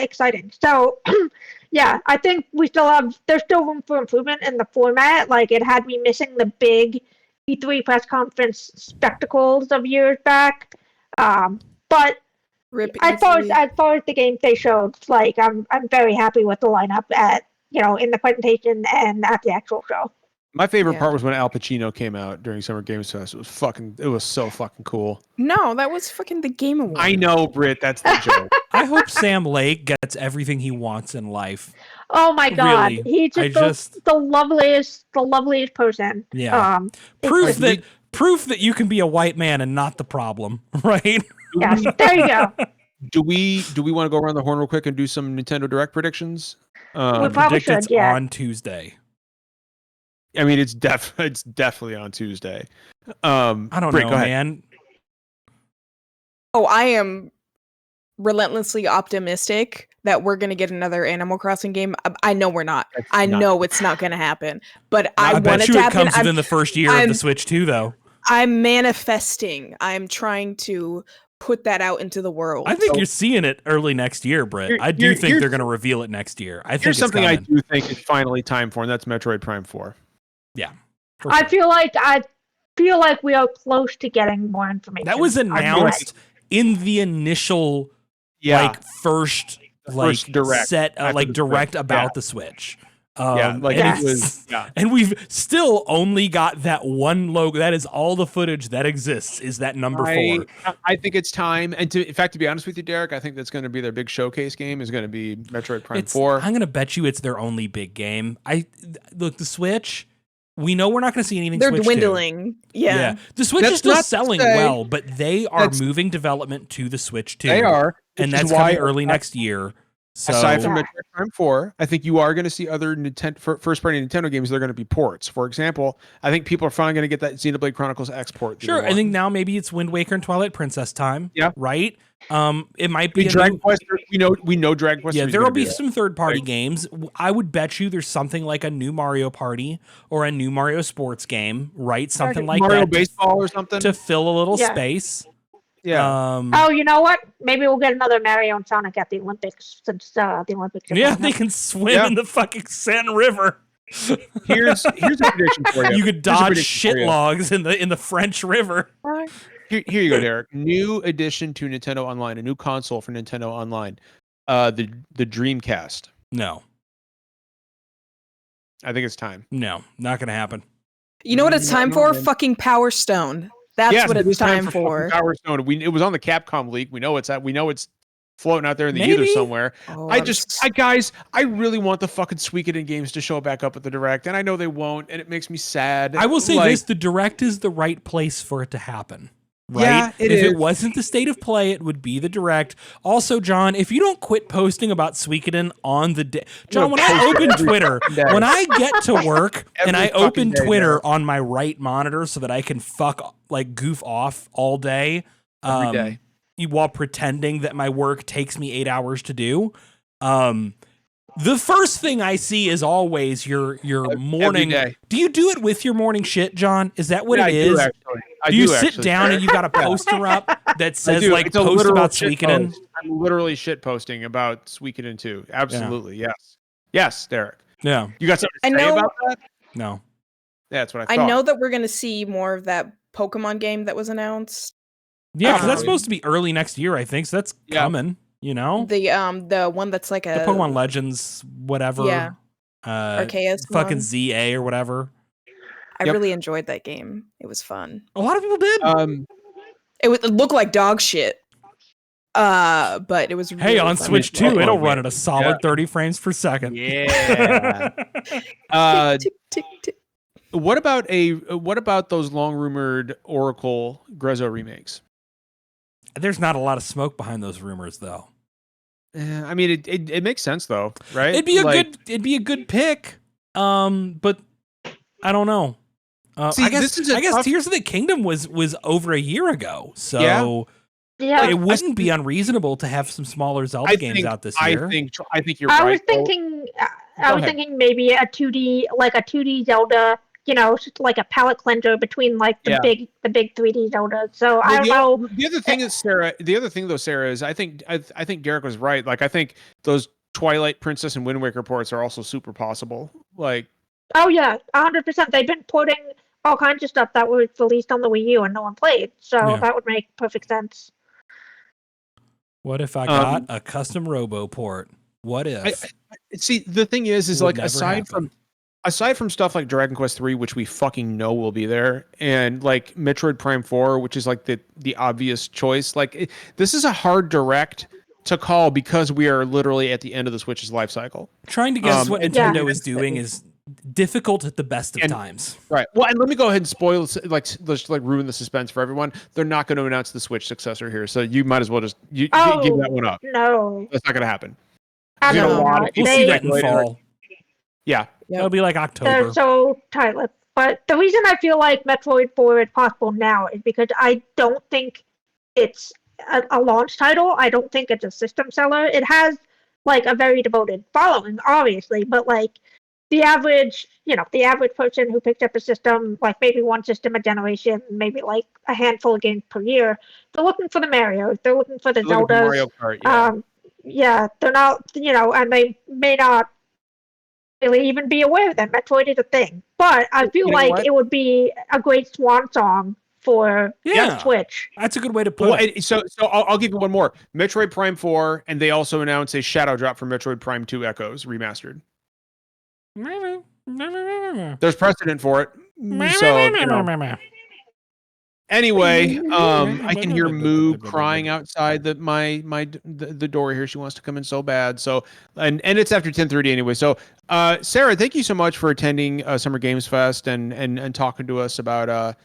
exciting. So. Yeah, I think there's still room for improvement in the format. Like, it had me missing the big E3 press conference spectacles of years back. But as far as the games they showed, like, I'm very happy with the lineup in the presentation and at the actual show. My favorite part was when Al Pacino came out during Summer Games Fest. It was so fucking cool. No, that was fucking the Game Awards. I know, Britt, that's the joke. I hope Sam Lake gets everything he wants in life. Oh my god, really, he's just the loveliest person. Yeah. Proof that you can be a white man and not the problem, right? Yes, there you go. Do we want to go around the horn real quick and do some Nintendo Direct predictions? We probably should, it's on Tuesday. I mean, it's definitely on Tuesday. I don't know, man. Oh, I am relentlessly optimistic that we're going to get another Animal Crossing game. I know we're not. I know it's not going to happen. But I want it to happen. It comes within the first year of the Switch 2, though. I'm manifesting. I'm trying to put that out into the world. I think you're seeing it early next year, Britt. I do think they're going to reveal it next year. I think here's something I do think is finally time for, and that's Metroid Prime 4. Yeah. Sure. I feel like we are close to getting more information. That was announced in the initial first direct set direct about the Switch. It was and we've still only got that one logo. That is all the footage that exists, is that number 4. I think it's time. And in fact, to be honest with you, Derek, I think that's going to be their big showcase game, is going to be Metroid Prime 4. I'm going to bet you it's their only big game. Look, the Switch, we know we're not going to see anything. They're dwindling. Yeah. The Switch is still selling well, but they are moving development to the Switch 2. They are. And that's coming early next year. So, aside from Metroid Prime 4, I think you are going to see other first-party Nintendo games that are going to be ports. For example, I think people are finally going to get that Xenoblade Chronicles X port. Sure, I think now maybe it's Wind Waker and Twilight Princess time. Yeah, right. It might be Dragon Quest. We know Dragon Quest. Yeah, there will be some third-party games. I would bet you there's something like a new Mario Party or a new Mario Sports game, right? Something like Mario that. Baseball or something to fill a little space. Yeah. You know what? Maybe we'll get another Mario and Sonic at the Olympics, since the Olympics. Yeah, they can swim in the fucking Seine River. Here's a prediction for you. You could dodge shit logs in the French River. Here you go, Derek. New addition to Nintendo Online, a new console for Nintendo Online. The Dreamcast. No. I think it's time. No, not gonna happen. You know what it's time for? Fucking Power Stone. That's what it's time for. Power Stone. It was on the Capcom leak. We know it's floating out there in the ether somewhere. Guys, I really want the fucking Suikoden games to show back up at the Direct, and I know they won't, and it makes me sad. I will say this: the Direct is the right place for it to happen. Right? Yeah, if it wasn't the State of Play, it would be the Direct. Also, John, if you don't quit posting about Suikoden on the day, John, when I open Twitter, when I get to work and I open Twitter on my right monitor so that I can goof off all day, every day, while pretending that my work takes me 8 hours to do, the first thing I see is always your morning. Do you do it with your morning shit, John? Is that what it is? Do you sit down and you got a poster up that says post about Suikoden? I'm literally shit posting about Suikoden 2. Absolutely, yes, Derek. Yeah, you got something to say about that? No, that's what I thought. I know that we're gonna see more of that Pokemon game that was announced. Yeah, because that's supposed to be early next year, I think. So that's coming. You know, the one that's like the Pokemon Legends, whatever. Yeah, Arceus, fucking ZA or whatever. I really enjoyed that game. It was fun. A lot of people did. It looked like dog shit. But it was really on fun. Switch 2, it'll run at a solid 30 frames per second. Yeah. Tick, tick, tick. What about those long rumored Oracle Grezzo remakes? There's not a lot of smoke behind those rumors, though. I mean, it makes sense though, right? It'd be a good pick. But I don't know. See, I guess Tears of the Kingdom was over a year ago, so it wouldn't be unreasonable to have some smaller Zelda games out this year. I think you're right. I was thinking maybe a 2D Zelda. You know, like a palate cleanser between like the big 3D Zelda. So I don't know. The other thing though, Sarah, is I think Derek was right. Like I think those Twilight Princess and Wind Waker ports are also super possible. Like, oh yeah, 100%. They've been porting all kinds of stuff that was released on the Wii U and no one played. So that would make perfect sense. What if I got a custom Robo port? What if? See, the thing is like aside from stuff like Dragon Quest III, which we fucking know will be there, and like Metroid Prime 4, which is like the obvious choice. Like this is a hard direct to call because we are literally at the end of the Switch's life cycle. Trying to guess what Nintendo is doing is difficult at the best of times. Right. Well, and let me go ahead and spoil, let's ruin the suspense for everyone. They're not going to announce the Switch successor here, so you might as well just give that one up. No, that's not going to happen. We'll see that in fall. Yeah. It'll be like October. They're so tight-lipped. But the reason I feel like Metroid 4 is possible now is because I don't think it's a launch title. I don't think it's a system seller. It has like a very devoted following, obviously, but like the average person who picks up a system, like maybe one system a generation, maybe like a handful of games per year, they're looking for the Marios, they're looking for the Zeldas. Mario Kart, they're not, and they may not really even be aware that Metroid is a thing. But I feel like it would be a great swan song for Switch. That's a good way to put it. So I'll give you one more. Metroid Prime 4, and they also announced a shadow drop for Metroid Prime 2 Echoes remastered. There's precedent for it. So, anyway, I can hear Moo crying outside the door here. She wants to come in so bad. So, and it's after 10:30 anyway. So, Sarah, thank you so much for attending Summer Games Fest and talking to us about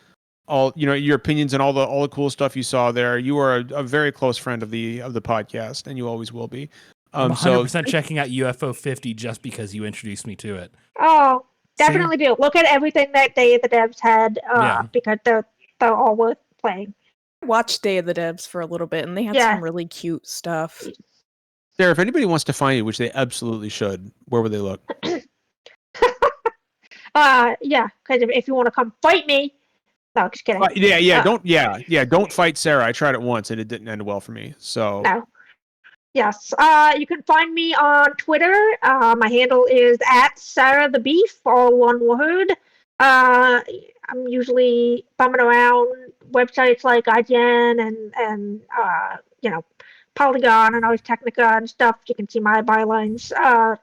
all your opinions and all the cool stuff you saw there. You are a very close friend of the podcast, and you always will be. I'm 100% checking out UFO 50 just because you introduced me to it. Oh, definitely do. Look at everything that Day of the Devs had because they're all worth playing. Watched Day of the Devs for a little bit, and they had some really cute stuff. Sarah, if anybody wants to find you, which they absolutely should, where would they look? Because if you want to come fight me. No, just kidding. Don't fight Sarah. I tried it once and it didn't end well for me. So no. Yes. You can find me on Twitter. My handle is @SarahTheBeef, all one word. I'm usually bumming around websites like IGN and Polygon and Ars Technica and stuff. You can see my bylines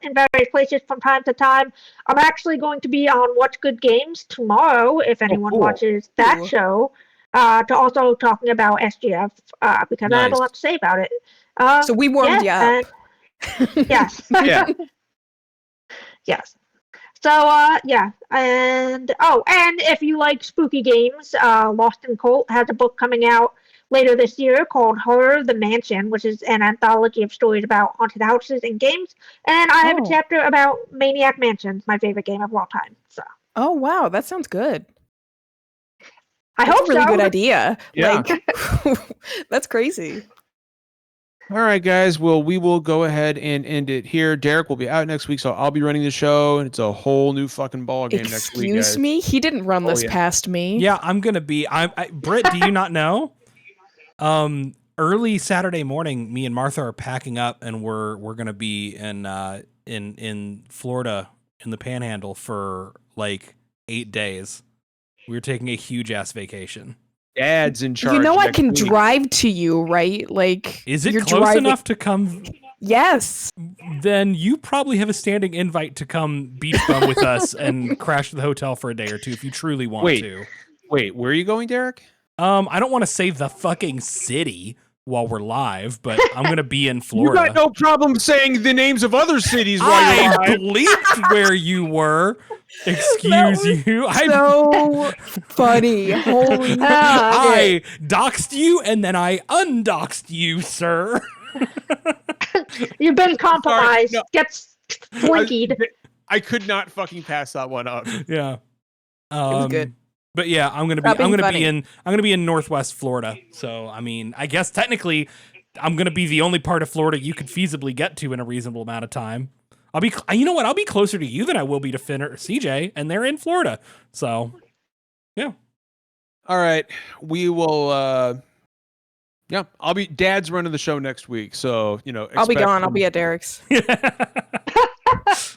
in various places from time to time. I'm actually going to be on What's Good Games tomorrow, if anyone watches that show, to also talking about SGF, because I have a lot to say about it. So we warmed you up. Yes. Yes. So, and if you like spooky games, Lost in Cult has a book coming out later this year called Horror the Mansion, which is an anthology of stories about haunted houses and games. And I have a chapter about Maniac Mansion, my favorite game of all time. So. Oh, wow. That sounds good. I hope so. That's a really good idea. Yeah. That's crazy. All right, guys. Well, we will go ahead and end it here. Derek will be out next week, so I'll be running the show, and it's a whole new fucking ball game next week, guys. Excuse me? He didn't run this past me. Yeah, I'm going to be... Britt, do you not know? Early Saturday morning, me and Martha are packing up, and we're going to be in Florida, in the Panhandle, for like 8 days. We're taking a huge-ass vacation. Dad's in charge. I can drive to you, right? Like, is it close enough to come? Yes. Then you probably have a standing invite to come beach bum with us and crash the hotel for a day or two if you truly want to. Wait, where are you going, Derek? I don't want to say the fucking city, while we're live, but I'm going to be in Florida. You got no problem saying the names of other cities while you're I live. bleeped where you were. Excuse you. So funny. Holy. I doxed you and then I undoxed you, sir. You've been compromised. No. Gets flinkied. I could not fucking pass that one up. Yeah. It was good. But yeah, I'm gonna be in Northwest Florida. So I mean, I guess technically, I'm gonna be the only part of Florida you could feasibly get to in a reasonable amount of time. You know what? I'll be closer to you than I will be to Finn or CJ, and they're in Florida. So, yeah. All right, we will. Yeah, I'll be. Dad's running the show next week, so I'll be gone. I'll be at Derek's.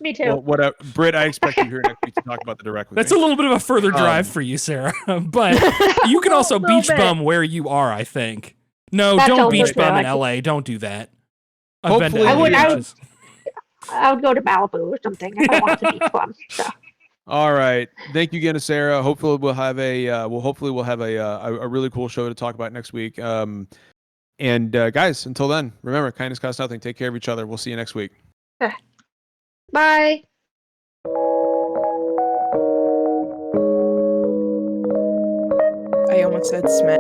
Me too. Well, whatever, Britt. I expect you here next week to talk about the direct with That's me. a little bit of a further drive for you, Sarah. But you can also beach bum where you are, I think. No, That's don't beach true. bum in LA. Don't do that. I've been to Hopefully- LA I beaches. would go to Malibu or something if I wanted to beach bum. So. All right, thank you again to Sarah. Hopefully we'll have a really cool show to talk about next week. And guys, until then, remember, kindness costs nothing. Take care of each other. We'll see you next week. Bye. I almost said smash.